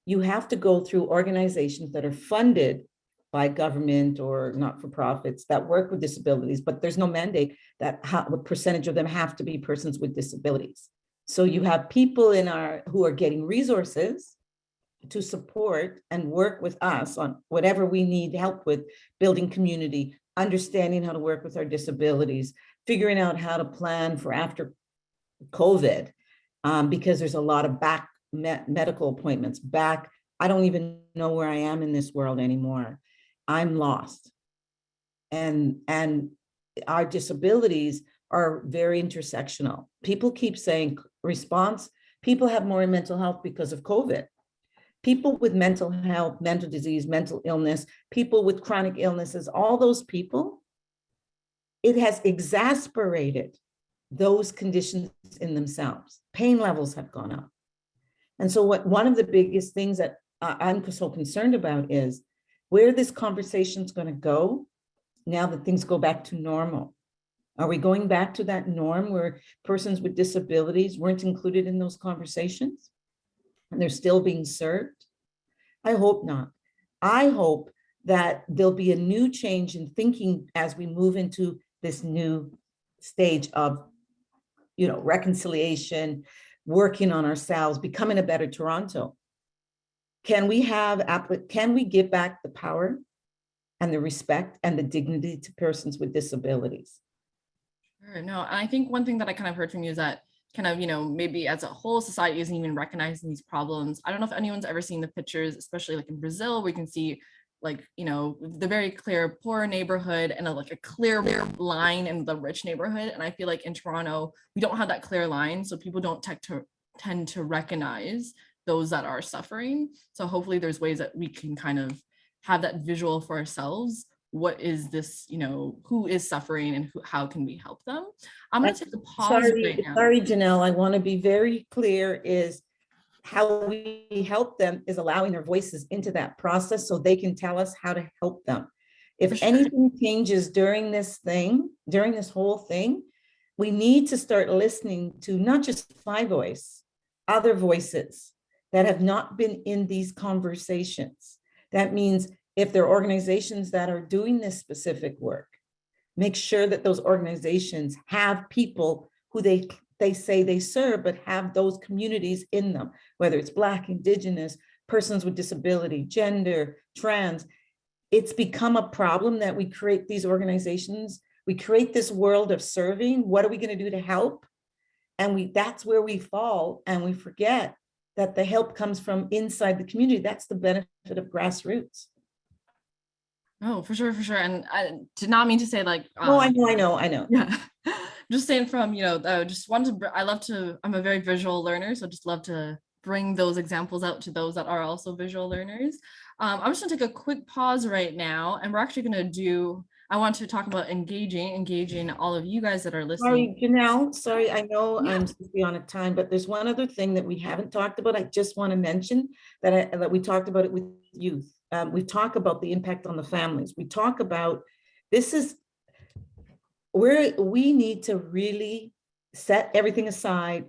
you have to go through organizations that are funded by government or not-for-profits that work with disabilities, but there's no mandate that what percentage of them have to be persons with disabilities. So you have people who are getting resources to support and work with us on whatever we need help with, building community, understanding how to work with our disabilities, figuring out how to plan for after COVID, because there's a lot of back medical appointments back. I don't even know where I am in this world anymore. I'm lost. And our disabilities are very intersectional. People keep saying response, people have more mental health because of COVID. People with mental health, mental disease, mental illness, people with chronic illnesses, all those people, it has exacerbated those conditions in themselves. Pain levels have gone up. And so one of the biggest things that I'm so concerned about is where this conversation is going to go now that things go back to normal. Are we going back to that norm where persons with disabilities weren't included in those conversations and they're still being served? I hope not. I hope that there'll be a new change in thinking as we move into this new stage of, reconciliation, working on ourselves, becoming a better Toronto. Can we give back the power and the respect and the dignity to persons with disabilities? Sure. No, and I think one thing that I kind of heard from you is that kind of, maybe as a whole society isn't even recognizing these problems. I don't know if anyone's ever seen the pictures, especially like in Brazil, where you can see like, the very clear poor neighborhood and like a clear line in the rich neighborhood. And I feel like in Toronto, we don't have that clear line. So people don't tend to recognize those that are suffering. So hopefully there's ways that we can kind of have that visual for ourselves. What is this, who is suffering and how can we help them? I'm going to take a pause right now. Sorry, Janelle, I want to be very clear is how we help them is allowing their voices into that process so they can tell us how to help them. If anything changes during this whole thing, we need to start listening to not just my voice, other voices that have not been in these conversations. That means if there are organizations that are doing this specific work, make sure that those organizations have people who they say they serve, but have those communities in them, whether it's Black, Indigenous, persons with disability, gender, trans. It's become a problem that we create these organizations, we create this world of serving. What are we going to do to help? And that's where we fall, and we forget that the help comes from inside the community. That's the benefit of grassroots. Oh, for sure. And I did not mean to say like, no, I know. Yeah. Just saying from, just wanted to, I'm a very visual learner. So just love to bring those examples out to those that are also visual learners. I'm just gonna take a quick pause right now. And we're actually I want to talk about engaging all of you guys that are listening. Sorry, Janelle, I know I'm on a time, but there's one other thing that we haven't talked about. I just want to mention that we talked about it with youth. We talk about the impact on the families. We talk about, this is where we need to really set everything aside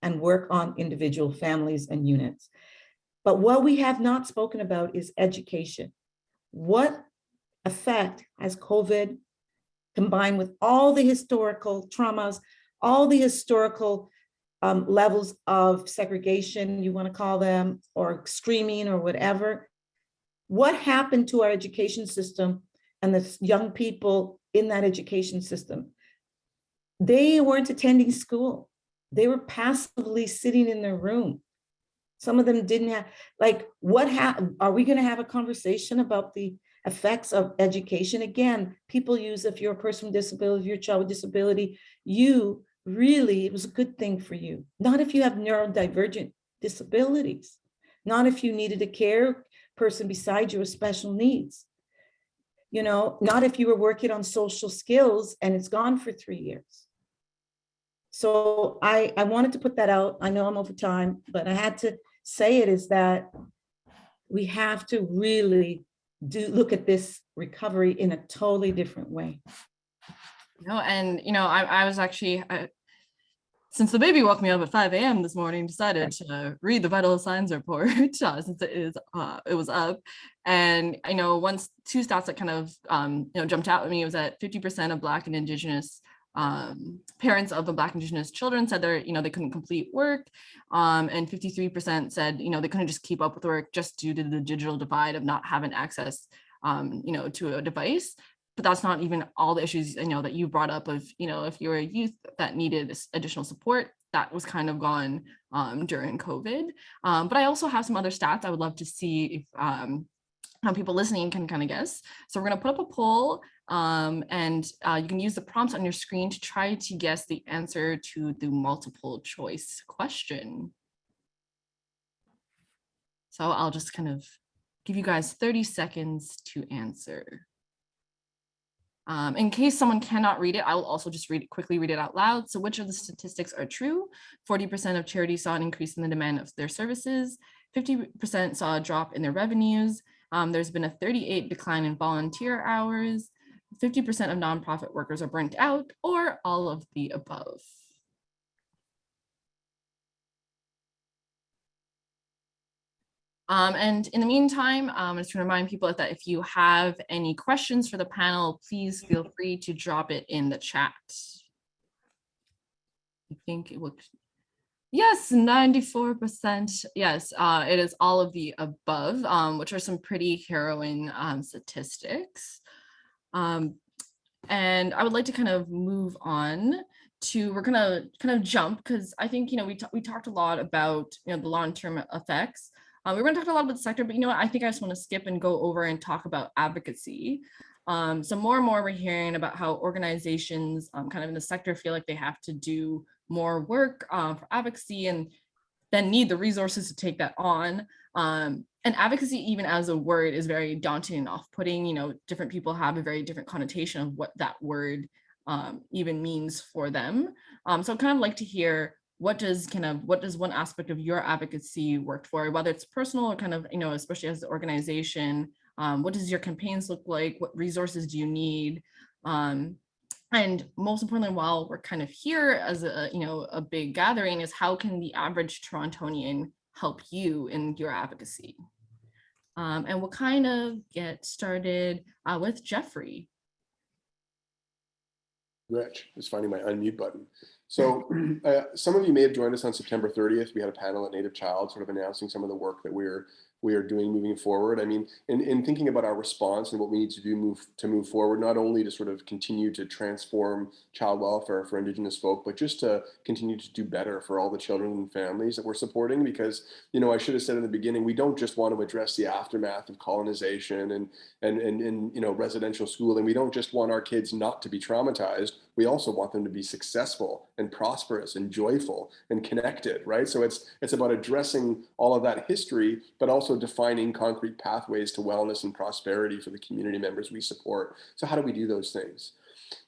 and work on individual families and units. But what we have not spoken about is education. What effect has COVID, combined with all the historical traumas, all the historical levels of segregation, you want to call them, or screaming or whatever, what happened to our education system and the young people in that education system? They weren't attending school. They were passively sitting in their room. Some of them didn't have, are we going to have a conversation about the effects of education? Again, people use, if you're a person with disability, if you're a child with disability, it was a good thing for you. Not if you have neurodivergent disabilities, not if you needed a care person beside you with special needs. Not if you were working on social skills and it's gone for 3 years. So I wanted to put that out. I know I'm over time, but I had to say it, is that we have to really look at this recovery in a totally different way. And I was actually, since the baby woke me up at 5 a.m. this morning, decided to read the vital signs report since it was up. And I know once two stats that kind of jumped out at me was that 50% of Black and Indigenous parents of the Black Indigenous children said they couldn't complete work, and 53% said they couldn't just keep up with work just due to the digital divide of not having access to a device. But that's not even all the issues that you brought up of if you're a youth that needed additional support, that was kind of gone during COVID. But I also have some other stats I would love to see if people listening can kind of guess. So we're going to put up a poll, and you can use the prompts on your screen to try to guess the answer to the multiple choice question. So I'll just kind of give you guys 30 seconds to answer. In case someone cannot read it, I will also just quickly read it out loud. So which of the statistics are true? 40% of charities saw an increase in the demand of their services. 50% saw a drop in their revenues. There's been a 38% decline in volunteer hours. 50% of nonprofit workers are burnt out, or all of the above. And in the meantime, just to remind people that if you have any questions for the panel, please feel free to drop it in the chat. I think it looks, yes, 94%. Yes, it is all of the above, which are some pretty harrowing statistics. And I would like to kind of move on to, we're gonna kind of jump, because I think, we talked a lot about, the long-term effects. We're going to talk a lot about the sector, but I think I just want to skip and go over and talk about advocacy. So more and more we're hearing about how organizations kind of in the sector feel like they have to do more work for advocacy and then need the resources to take that on. And advocacy, even as a word, is very daunting and off-putting. Different people have a very different connotation of what that word even means for them. So I'd kind of like to hear, what does one aspect of your advocacy work for, whether it's personal or kind of, especially as an organization, what does your campaigns look like? What resources do you need? And most importantly, while we're kind of here as a big gathering, is how can the average Torontonian help you in your advocacy? And we'll kind of get started with Jeffrey. Rich, just finding my unmute button. So some of you may have joined us on September 30th. We had a panel at Native Child sort of announcing some of the work that we are doing moving forward. I mean, in thinking about our response and what we need to do to move forward, not only to sort of continue to transform child welfare for Indigenous folk, but just to continue to do better for all the children and families that we're supporting. Because, I should have said in the beginning, we don't just want to address the aftermath of colonization and residential schooling. We don't just want our kids not to be traumatized. We also want them to be successful and prosperous and joyful and connected, right? So it's about addressing all of that history, but also defining concrete pathways to wellness and prosperity for the community members we support. So how do we do those things?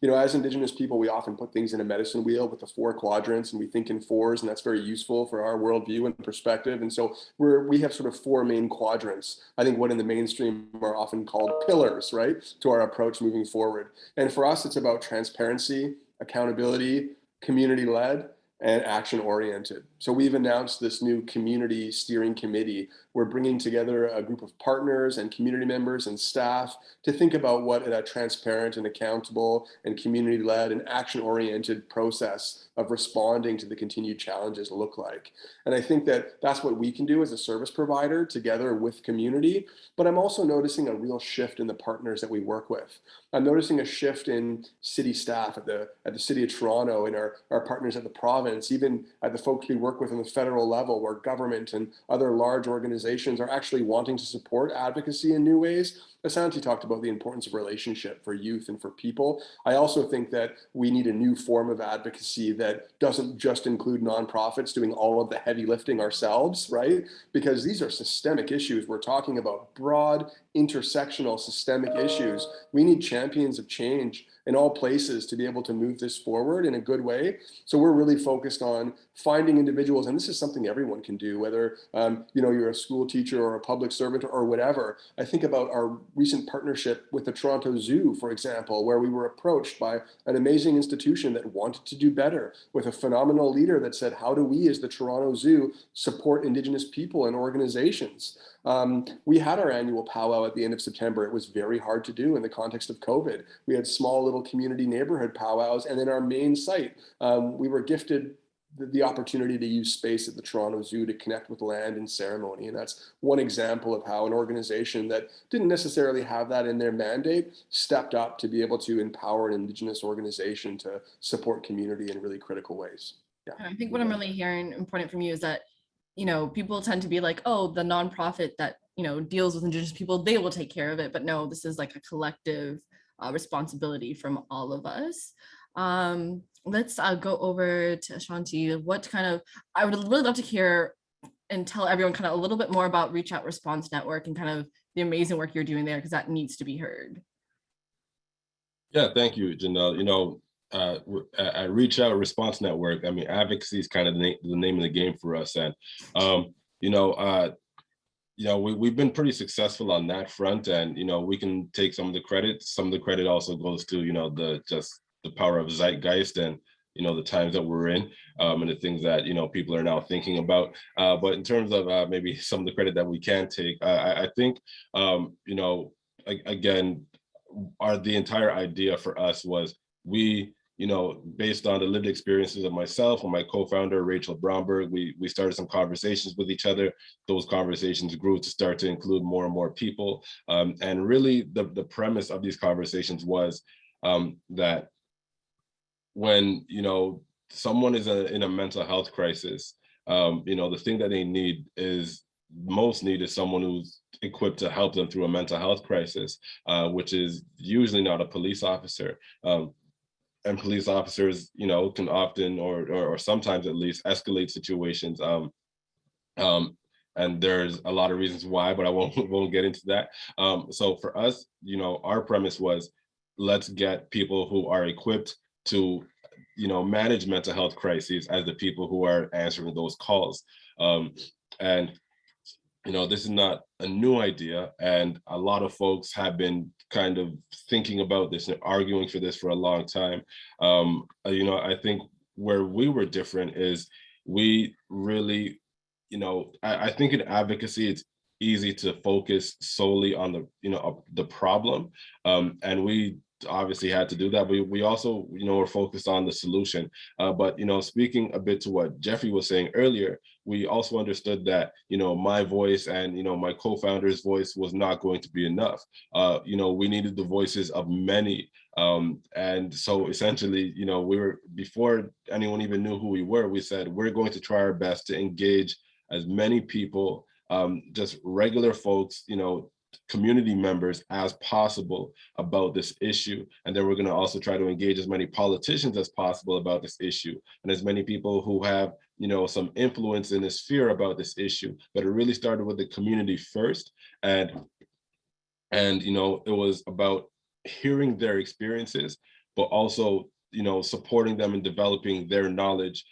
As Indigenous people, we often put things in a medicine wheel with the 4 quadrants, and we think in 4s, and that's very useful for our worldview and perspective. And so we have sort of 4 main quadrants. I think what in the mainstream are often called pillars, right, to our approach moving forward. And for us, it's about transparency, accountability, community-led, and action-oriented. So we've announced this new community steering committee. We're bringing together a group of partners and community members and staff to think about what a transparent and accountable and community-led and action-oriented process of responding to the continued challenges look like. And I think that that's what we can do as a service provider together with community. But I'm also noticing a real shift in the partners that we work with. I'm noticing a shift in city staff at the City of Toronto, and our partners at the province, even at the folks we work with on the federal level, where government and other large organizations are actually wanting to support advocacy in new ways. Asante talked about the importance of relationship for youth and for people. I also think that we need a new form of advocacy that doesn't just include nonprofits doing all of the heavy lifting ourselves, right? Because these are systemic issues. We're talking about broad, intersectional, systemic issues. We need champions of change in all places to be able to move this forward in a good way. So we're really focused on finding individuals, and this is something everyone can do, whether you're a school teacher or a public servant or whatever. I think about our recent partnership with the Toronto Zoo, for example, where we were approached by an amazing institution that wanted to do better, with a phenomenal leader that said, how do we as the Toronto Zoo support Indigenous people and organizations? We had our annual powwow at the end of September. It was very hard to do in the context of COVID. We had small little community neighborhood powwows, and then our main site, we were gifted the opportunity to use space at the Toronto Zoo to connect with land and ceremony. And that's one example of how an organization that didn't necessarily have that in their mandate stepped up to be able to empower an Indigenous organization to support community in really critical ways. Yeah. And I think what I'm really hearing important from you is that, people tend to be like, oh, the nonprofit that, deals with Indigenous people, they will take care of it. But no, this is like a collective responsibility from all of us. Let's go over to Asante. I would really love to hear and tell everyone kind of a little bit more about Reach Out Response Network and kind of the amazing work you're doing there, because that needs to be heard. Yeah, thank you, Janelle. At Reach Out Response Network, I mean, advocacy is kind of the name of the game for us. And, you know, we've been pretty successful on that front, and, you know, we can take some of the credit. Some of the credit also goes to, you know, the power of zeitgeist and, you know, the times that we're in, and the things that, you know, people are now thinking about. But in terms of maybe some of the credit that we can take, I think, you know, again, the entire idea for us was we, you know, based on the lived experiences of myself and my co-founder, Rachel Bromberg, we started some conversations with each other. Those conversations grew to start to include more and more people. And really the premise of these conversations was that when, you know, someone is in a mental health crisis, you know, the thing that they most need is someone who's equipped to help them through a mental health crisis, which is usually not a police officer. And police officers, you know, can often or sometimes at least escalate situations. And there's a lot of reasons why, but I won't get into that. So for us, you know, our premise was, let's get people who are equipped to, you know, manage mental health crises as the people who are answering those calls. And you know, this is not a new idea, and a lot of folks have been kind of thinking about this and arguing for this for a long time. You know, I think where we were different is we really, you know, I think in advocacy, it's easy to focus solely on the, you know, the problem. And we obviously had to do that. But we also, you know, were focused on the solution. But, you know, speaking a bit to what Jeffrey was saying earlier, we also understood that, you know, my voice and, you know, my co-founder's voice was not going to be enough. You know, we needed the voices of many. And so essentially, you know, before anyone even knew who we were, we said, we're going to try our best to engage as many people, just regular folks, you know, community members as possible about this issue. And then we're going to also try to engage as many politicians as possible about this issue, and as many people who have, you know, some influence in this sphere about this issue. But it really started with the community first. And you know, it was about hearing their experiences, but also, you know, supporting them in developing their knowledge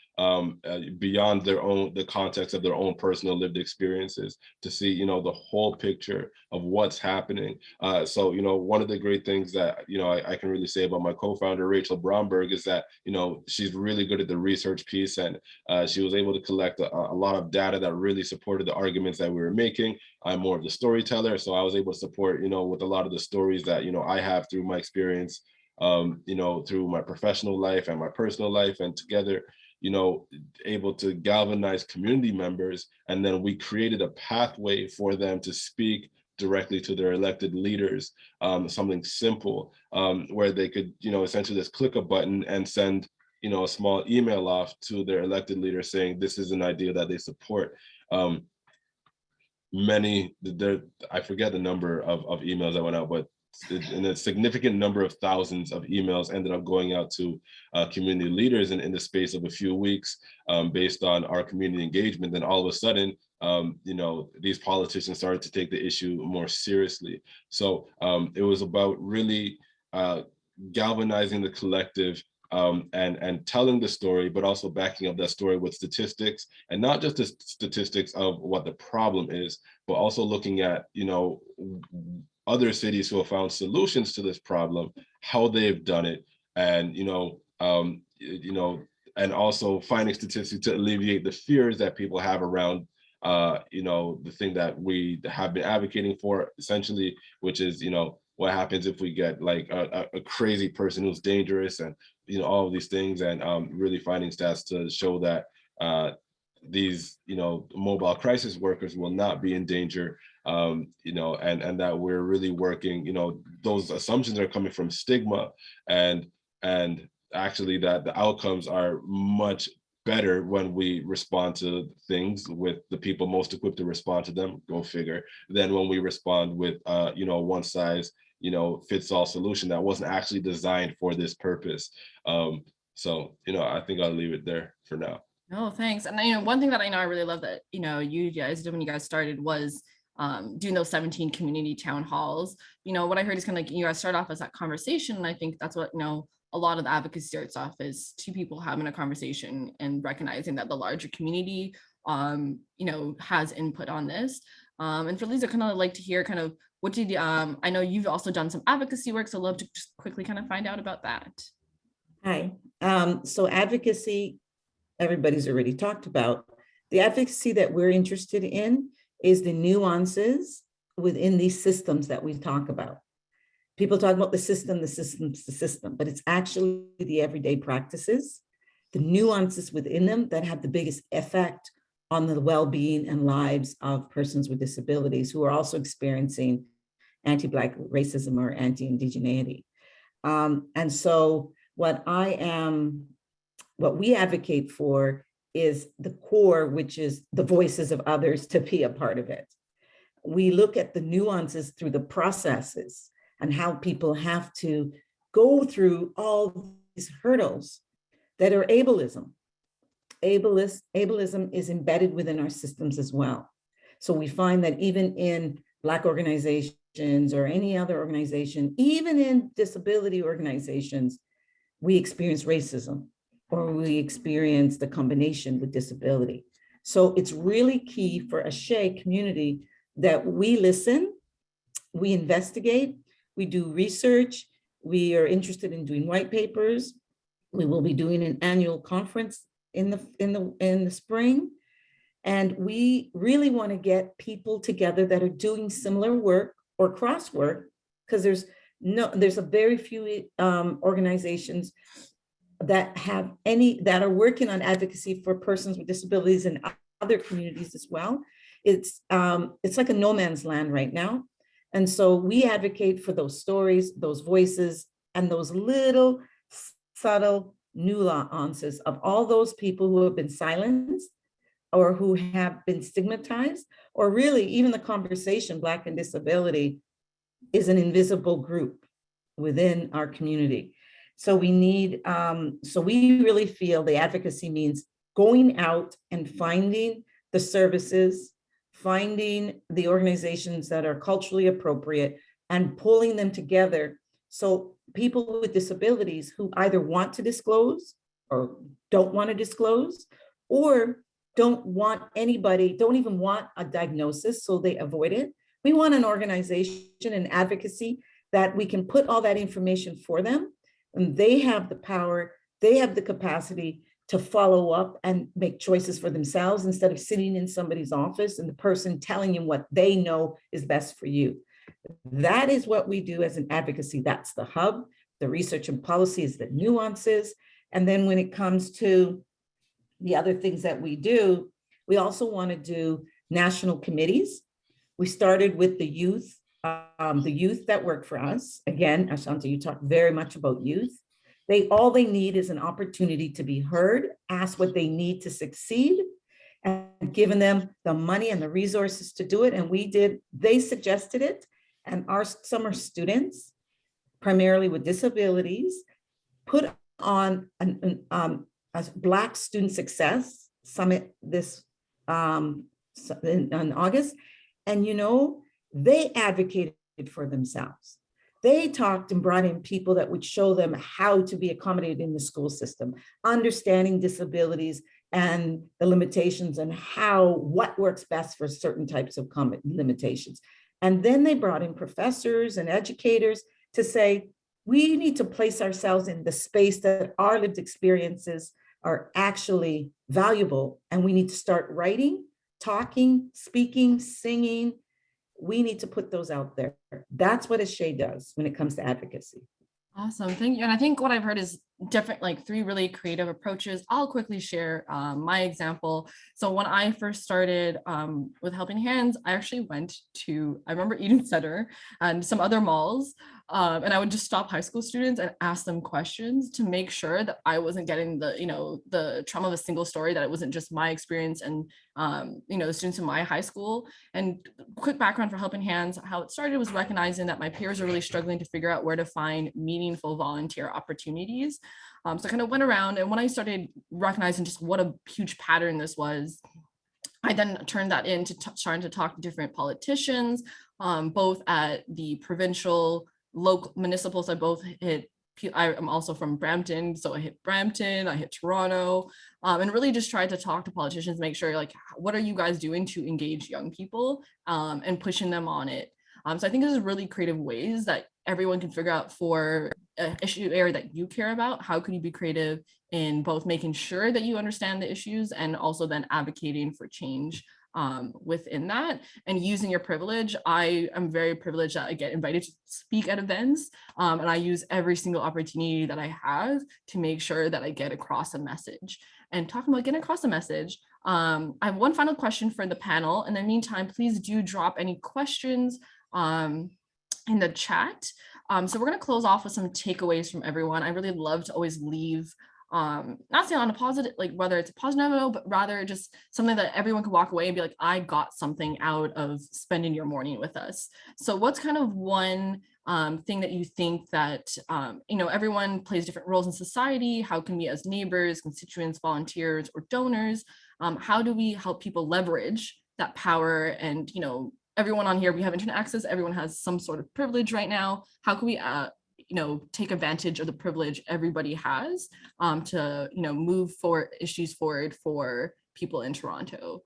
beyond the context of their own personal lived experiences, to see, you know, the whole picture of what's happening. So, you know, one of the great things that, you know, I can really say about my co-founder, Rachel Bromberg, is that, you know, she's really good at the research piece, and she was able to collect a lot of data that really supported the arguments that we were making. I'm more of the storyteller, so I was able to support, you know, with a lot of the stories that, you know, I have through my experience, you know, through my professional life and my personal life, and together, you know, able to galvanize community members. And then we created a pathway for them to speak directly to their elected leaders, something simple, where they could, you know, essentially just click a button and send, you know, a small email off to their elected leader saying this is an idea that they support. I forget the number of emails that went out, but and a significant number of thousands of emails ended up going out to community leaders in the space of a few weeks, based on our community engagement. Then all of a sudden, you know, these politicians started to take the issue more seriously. So it was about really galvanizing the collective, and telling the story, but also backing up that story with statistics, and not just the statistics of what the problem is, but also looking at, you know, other cities who have found solutions to this problem, how they've done it, and, you know, and also finding statistics to alleviate the fears that people have around, you know, the thing that we have been advocating for, essentially, which is, you know, what happens if we get like a crazy person who's dangerous, and, you know, all of these things, and really finding stats to show that these, you know, mobile crisis workers will not be in danger, you know, and that we're really working, you know, those assumptions are coming from stigma, and actually that the outcomes are much better when we respond to things with the people most equipped to respond to them, go figure, than when we respond with, you know, one size, you know, fits all solution that wasn't actually designed for this purpose. So, you know, I think I'll leave it there for now. No, thanks. And, you know, one thing that I know I really love that, you know, you guys did when you guys started was doing those 17 community town halls. You know, what I heard is kind of like you guys start off as that conversation. And I think that's what, you know, a lot of the advocacy starts off as two people having a conversation and recognizing that the larger community, you know, has input on this. And for Liza, kind of like to hear kind of what did, I know you've also done some advocacy work, so I'd love to just quickly kind of find out about that. Hi. So advocacy, everybody's already talked about. The advocacy that we're interested in is the nuances within these systems that we talk about. People talk about the system, but it's actually the everyday practices, the nuances within them that have the biggest effect on the well-being and lives of persons with disabilities who are also experiencing anti-Black racism or anti-indigeneity. And so what we advocate for is the core, which is the voices of others to be a part of it. We look at the nuances through the processes and how people have to go through all these hurdles that are ableism. Ableism is embedded within our systems as well. So we find that even in Black organizations or any other organization, even in disability organizations, we experience racism or we experience the combination with disability. So it's really key for a Chaire community that we listen, we investigate, we do research, we are interested in doing white papers. We will be doing an annual conference in the spring. And we really want to get people together that are doing similar work or cross work, because there's a very few organizations that are working on advocacy for persons with disabilities in other communities as well. It's like a no man's land right now. And so we advocate for those stories, those voices, and those little subtle nuances of all those people who have been silenced or who have been stigmatized, or really even the conversation, Black and disability is an invisible group within our community. So we need, so we really feel the advocacy means going out and finding the services, finding the organizations that are culturally appropriate and pulling them together. So people with disabilities who either want to disclose or don't want to disclose, or don't want anybody, don't even want a diagnosis, so they avoid it. We want an organization and advocacy that we can put all that information for them, and they have the power, they have the capacity to follow up and make choices for themselves instead of sitting in somebody's office and the person telling you what they know is best for you. That is what we do as an advocacy. That's the hub. The research and policy is the nuances. And then when it comes to the other things that we do, we also want to do national committees. We started with the youth that work for us. Again, Asante, you talk very much about youth. All they need is an opportunity to be heard, ask what they need to succeed, and given them the money and the resources to do it. And they suggested it. And our summer students, primarily with disabilities, put on a Black Student Success Summit this in August. And they advocated for themselves. They talked and brought in people that would show them how to be accommodated in the school system, understanding disabilities and the limitations and what works best for certain types of limitations. And then they brought in professors and educators to say, we need to place ourselves in the space that our lived experiences are actually valuable. And we need to start writing, talking, speaking, singing. We need to put those out there. That's what a Chaire does when it comes to advocacy. Awesome, thank you. And I think what I've heard is different, like 3 really creative approaches. I'll quickly share my example. So when I first started with Helping Hands, I actually went to, I remember Eden Center and some other malls, and I would just stop high school students and ask them questions to make sure that I wasn't getting the trauma of a single story, that it wasn't just my experience and the students in my high school. And quick background for Helping Hands, how it started was recognizing that my peers are really struggling to figure out where to find meaningful volunteer opportunities. So I kind of went around, and when I started recognizing just what a huge pattern this was, I then turned that into starting to talk to different politicians, both at the provincial, local, municipal, so I both hit I'm also from Brampton, so I hit Brampton, I hit Toronto, and really just tried to talk to politicians, make sure like, what are you guys doing to engage young people and pushing them on it. So I think this is really creative ways that everyone can figure out for an issue area that you care about. How can you be creative in both making sure that you understand the issues and also then advocating for change within that and using your privilege. I am very privileged that I get invited to speak at events, and I use every single opportunity that I have to make sure that I get across a message. And talking about getting across a message, I have one final question for the panel. In the meantime, please do drop any questions in the chat. So we're going to close off with some takeaways from everyone. I really love to always leave not saying on a positive, like whether it's a positive note, but rather just something that everyone could walk away and be like, I got something out of spending your morning with us. So what's kind of one thing that you think that, everyone plays different roles in society? How can we as neighbors, constituents, volunteers, or donors, how do we help people leverage that power? And, everyone on here, we have internet access, everyone has some sort of privilege right now. How can we take advantage of the privilege everybody has to, move issues forward for people in Toronto?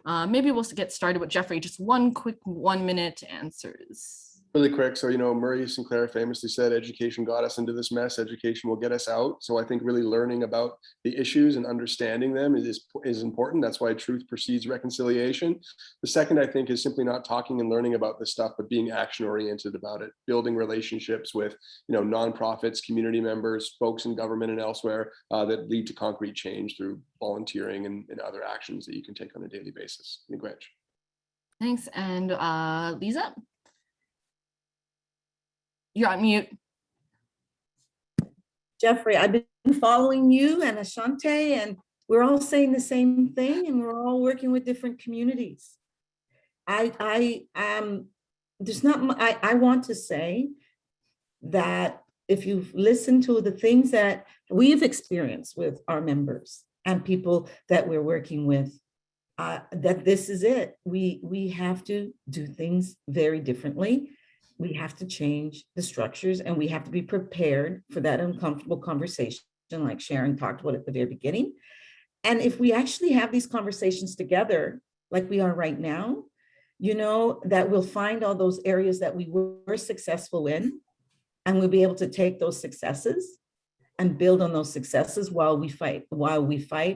Maybe we'll get started with Jeffrey, just one quick 1 minute answers. Really quick. So, Murray Sinclair famously said, education got us into this mess, education will get us out. So I think really learning about the issues and understanding them is important. That's why truth precedes reconciliation. The second, I think, is simply not talking and learning about this stuff, but being action oriented about it, building relationships with, nonprofits, community members, folks in government and elsewhere that lead to concrete change through volunteering and other actions that you can take on a daily basis. Thanks. And Liza? You're on mute. Jeffrey, I've been following you and Asante, and we're all saying the same thing, and we're all working with different communities. I want to say that if you've listened to the things that we've experienced with our members and people that we're working with, that this is it. We have to do things very differently. We have to change the structures, and we have to be prepared for that uncomfortable conversation, like Sharon talked about at the very beginning. And if we actually have these conversations together, like we are right now, that we'll find all those areas that we were successful in, and we'll be able to take those successes and build on those successes while we fight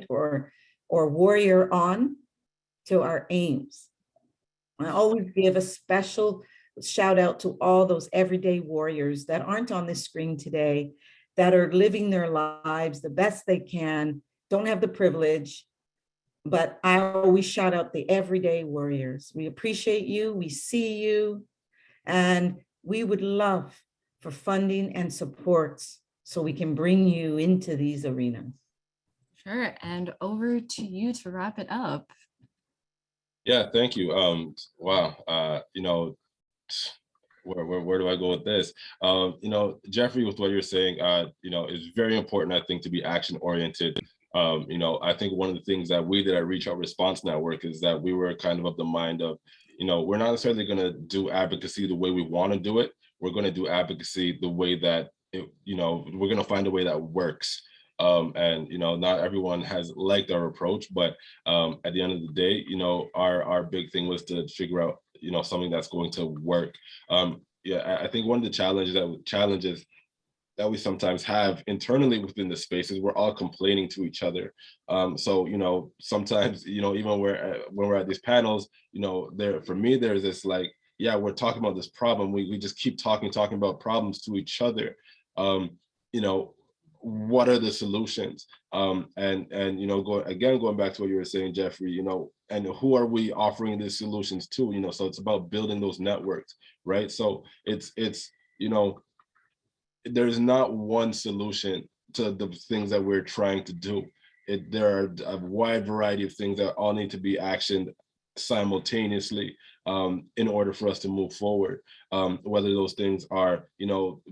or warrior on to our aims. I always give a special shout out to all those everyday warriors that aren't on this screen today, that are living their lives the best they can, don't have the privilege, but I always shout out the everyday warriors. We appreciate you, we see you, and we would love for funding and supports so we can bring you into these arenas. Sure, and over to you to wrap it up. Yeah, thank you. Wow, where do I go with this? Jeffrey, with what you're saying, is very important, I think, to be action oriented. I think one of the things that we did at Reach Out Response Network is that we were kind of the mind of, we're not necessarily going to do advocacy the way we want to do it. We're going to do advocacy the way that, we're going to find a way that works. And not everyone has liked our approach, but at the end of the day, our big thing was to figure out something that's going to work. I think one of the challenges that we sometimes have internally within the space is we're all complaining to each other. So sometimes even when we're at these panels, for me there's this like, yeah, we're talking about this problem, we just keep talking about problems to each other. What are the solutions? Going back to what you were saying, Jeffrey, and who are we offering these solutions to? So it's about building those networks, right? So it's there's not one solution to the things that we're trying to do. There are a wide variety of things that all need to be actioned simultaneously in order for us to move forward. Whether those things are,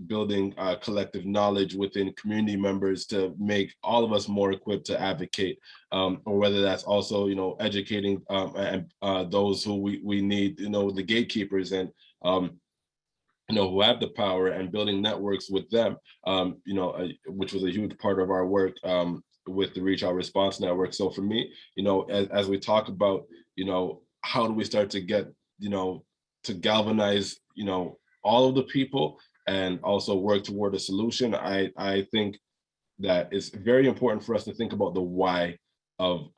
building collective knowledge within community members to make all of us more equipped to advocate, or whether that's also, educating and those who we need, the gatekeepers, and who have the power, and building networks with them, which was a huge part of our work with the Reach Out Response Network. So for me, as we talk about, how do we start to get, to galvanize, all of the people and also work toward a solution, I think that it's very important for us to think about the why of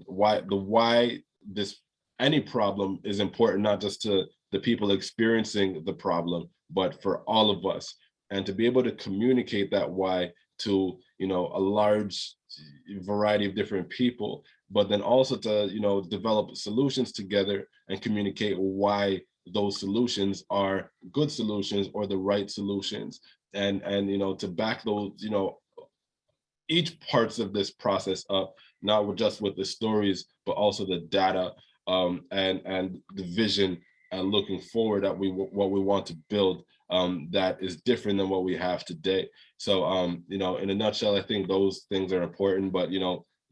why this any problem is important, not just to the people experiencing the problem, but for all of us, and to be able to communicate that why to a large variety of different people, but then also to develop solutions together and communicate why those solutions are good solutions or the right solutions, and to back those each parts of this process up, not just with the stories, but also the data and the vision, and looking forward at what we want to build that is different than what we have today. So in a nutshell, I think those things are important, but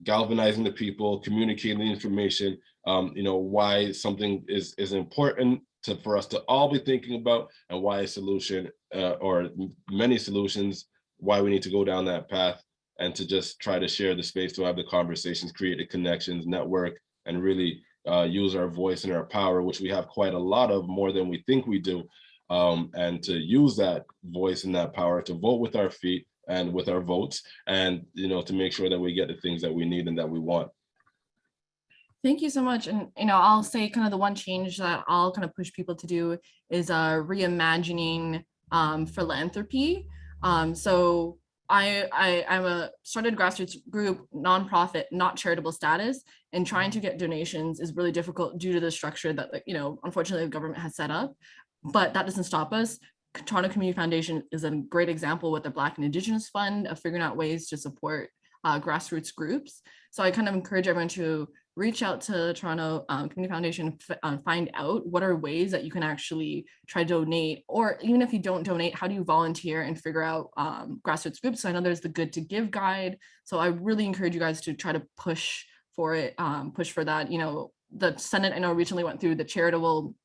galvanizing the people, communicating the information, why something is important for us to all be thinking about, and why a solution or many solutions, why we need to go down that path, and to just try to share the space to have the conversations, create the connections, network, and really use our voice and our power, which we have quite a lot of, more than we think we do, and to use that voice and that power to vote with our feet and with our votes, and to make sure that we get the things that we need and that we want. Thank you so much. And I'll say kind of the one change that I'll kind of push people to do is reimagining philanthropy. So I'm a started grassroots group, nonprofit, not charitable status, and trying to get donations is really difficult due to the structure that unfortunately the government has set up. But that doesn't stop us. Toronto Community Foundation is a great example with the Black and Indigenous Fund of figuring out ways to support grassroots groups. So I kind of encourage everyone to reach out to Toronto Community Foundation, find out what are ways that you can actually try to donate, or even if you don't donate, how do you volunteer and figure out grassroots groups. So I know there's the Good to Give guide. So I really encourage you guys to try to push for it, push for that. The Senate, I know, recently went through the charitable,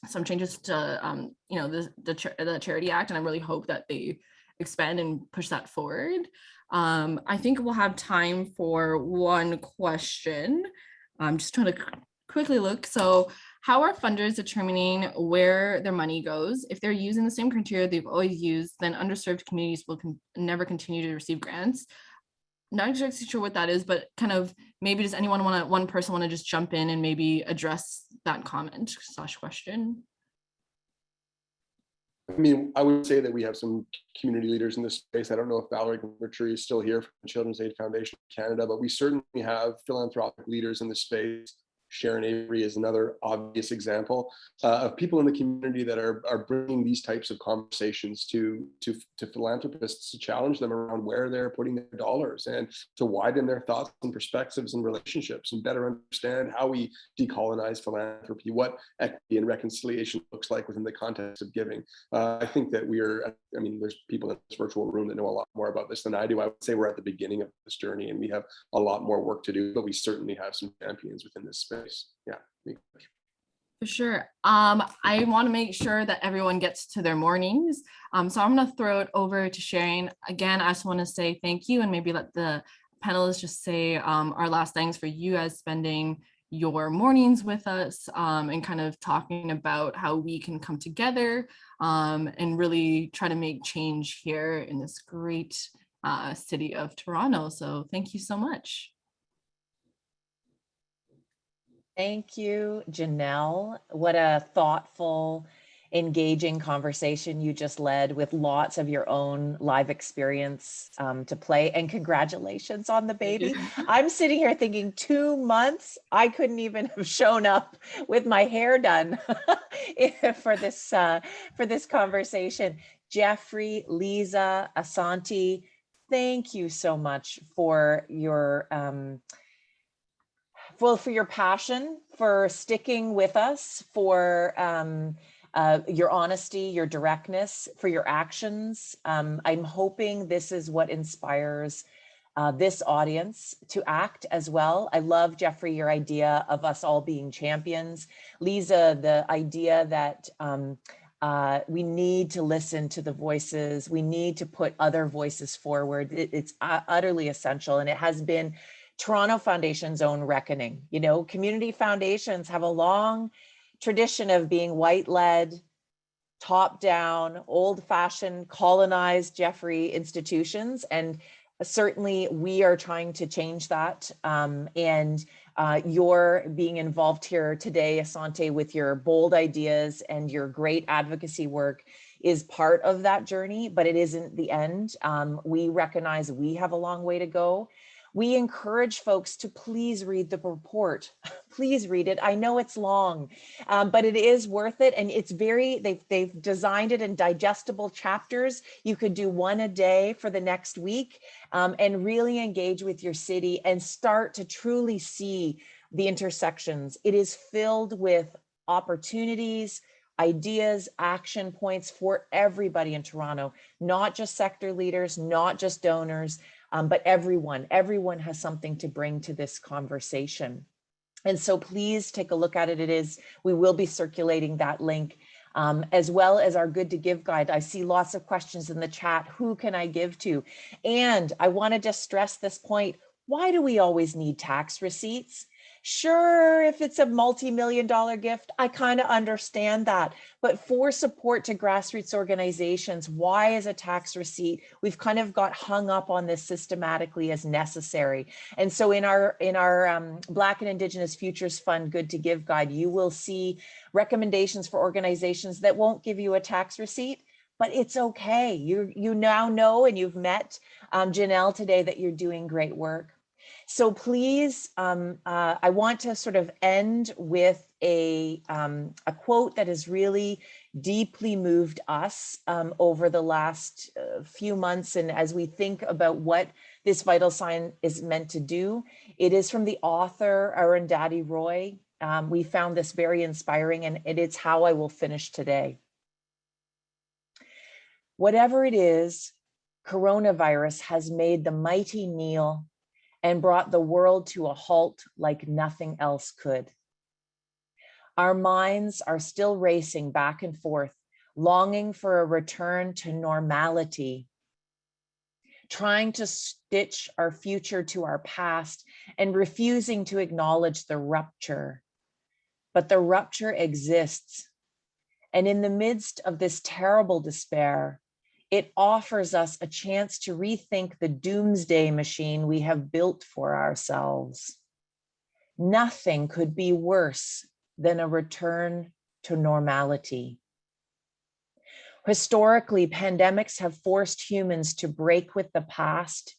some changes to the Charity Act, and I really hope that they expand and push that forward. I think we'll have time for one question. I'm just trying to quickly look. So how are funders determining where their money goes? If they're using the same criteria they've always used, then underserved communities will never continue to receive grants. Not exactly sure what that is, but kind of maybe does one person want to just jump in and maybe address that comment / question? I mean, I would say that we have some community leaders in this space. I don't know if Valerie Grimmertree is still here from Children's Aid Foundation of Canada, but we certainly have philanthropic leaders in this space. Sharon Avery is another obvious example of people in the community that are bringing these types of conversations to philanthropists to challenge them around where they're putting their dollars, and to widen their thoughts and perspectives and relationships, and better understand how we decolonize philanthropy, what equity and reconciliation looks like within the context of giving. I think that there's people in this virtual room that know a lot more about this than I do. I would say we're at the beginning of this journey, and we have a lot more work to do, but we certainly have some champions within this space. Yeah. For sure. I want to make sure that everyone gets to their mornings. So I'm going to throw it over to Sharon. Again, I just want to say thank you, and maybe let the panelists just say our last thanks for you guys spending your mornings with us, and kind of talking about how we can come together and really try to make change here in this great city of Toronto. So thank you so much. Thank you, Janelle. What a thoughtful, engaging conversation you just led, with lots of your own live experience to play. And congratulations on the baby. I'm sitting here thinking 2 months, I couldn't even have shown up with my hair done for this conversation. Jeffrey, Liza, Asante, thank you so much for your for your passion, for sticking with us, for your honesty, your directness, for your actions. I'm hoping this is what inspires this audience to act as well. I love, Jeffrey, your idea of us all being champions. Liza, the idea that We need to listen to the voices. We need to put other voices forward. It's utterly essential, and it has been Toronto Foundation's own reckoning. You know, community foundations have a long tradition of being white-led, top-down, old-fashioned, colonized Jeffrey institutions, and certainly we are trying to change that. You're being involved here today, Asante, with your bold ideas and your great advocacy work is part of that journey, but it isn't the end. We recognize we have a long way to go. We encourage folks to please read the report. Please read it. I know it's long, but it is worth it. And it's they've designed it in digestible chapters. You could do one a day for the next week and really engage with your city and start to truly see the intersections. It is filled with opportunities, ideas, action points for everybody in Toronto, not just sector leaders, not just donors, but everyone has something to bring to this conversation. And so please take a look at it. We will be circulating that link as well as our Good to Give guide. I see lots of questions in the chat. Who can I give to? And I want to just stress this point. Why do we always need tax receipts? Sure, if it's a multi-million-dollar gift, I kind of understand that. But for support to grassroots organizations, why is a tax receipt? We've kind of got hung up on this systematically as necessary. And so in our Black and Indigenous Futures Fund Good to Give guide, you will see recommendations for organizations that won't give you a tax receipt, but it's okay. You now know, and you've met Janelle today, that you're doing great work. So please, I want to sort of end with a quote that has really deeply moved us over the last few months. And as we think about what this vital sign is meant to do, it is from the author, Arundhati Roy. We found this very inspiring, and it's how I will finish today. Whatever it is, coronavirus has made the mighty kneel and brought the world to a halt like nothing else could. Our minds are still racing back and forth, longing for a return to normality, trying to stitch our future to our past and refusing to acknowledge the rupture. But the rupture exists. And in the midst of this terrible despair, it offers us a chance to rethink the doomsday machine we have built for ourselves. Nothing could be worse than a return to normality. Historically, pandemics have forced humans to break with the past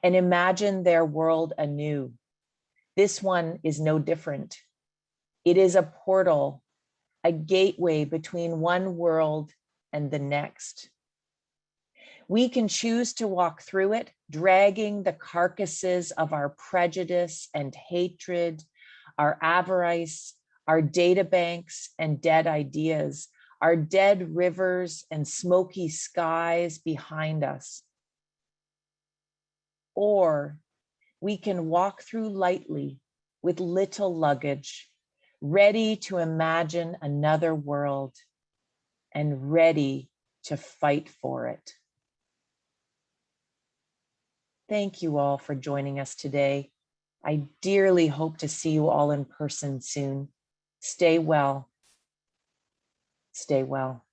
and imagine their world anew. This one is no different. It is a portal, a gateway between one world and the next. We can choose to walk through it, dragging the carcasses of our prejudice and hatred, our avarice, our data banks and dead ideas, our dead rivers and smoky skies behind us. Or we can walk through lightly with little luggage, ready to imagine another world and ready to fight for it. Thank you all for joining us today. I dearly hope to see you all in person soon. Stay well. Stay well.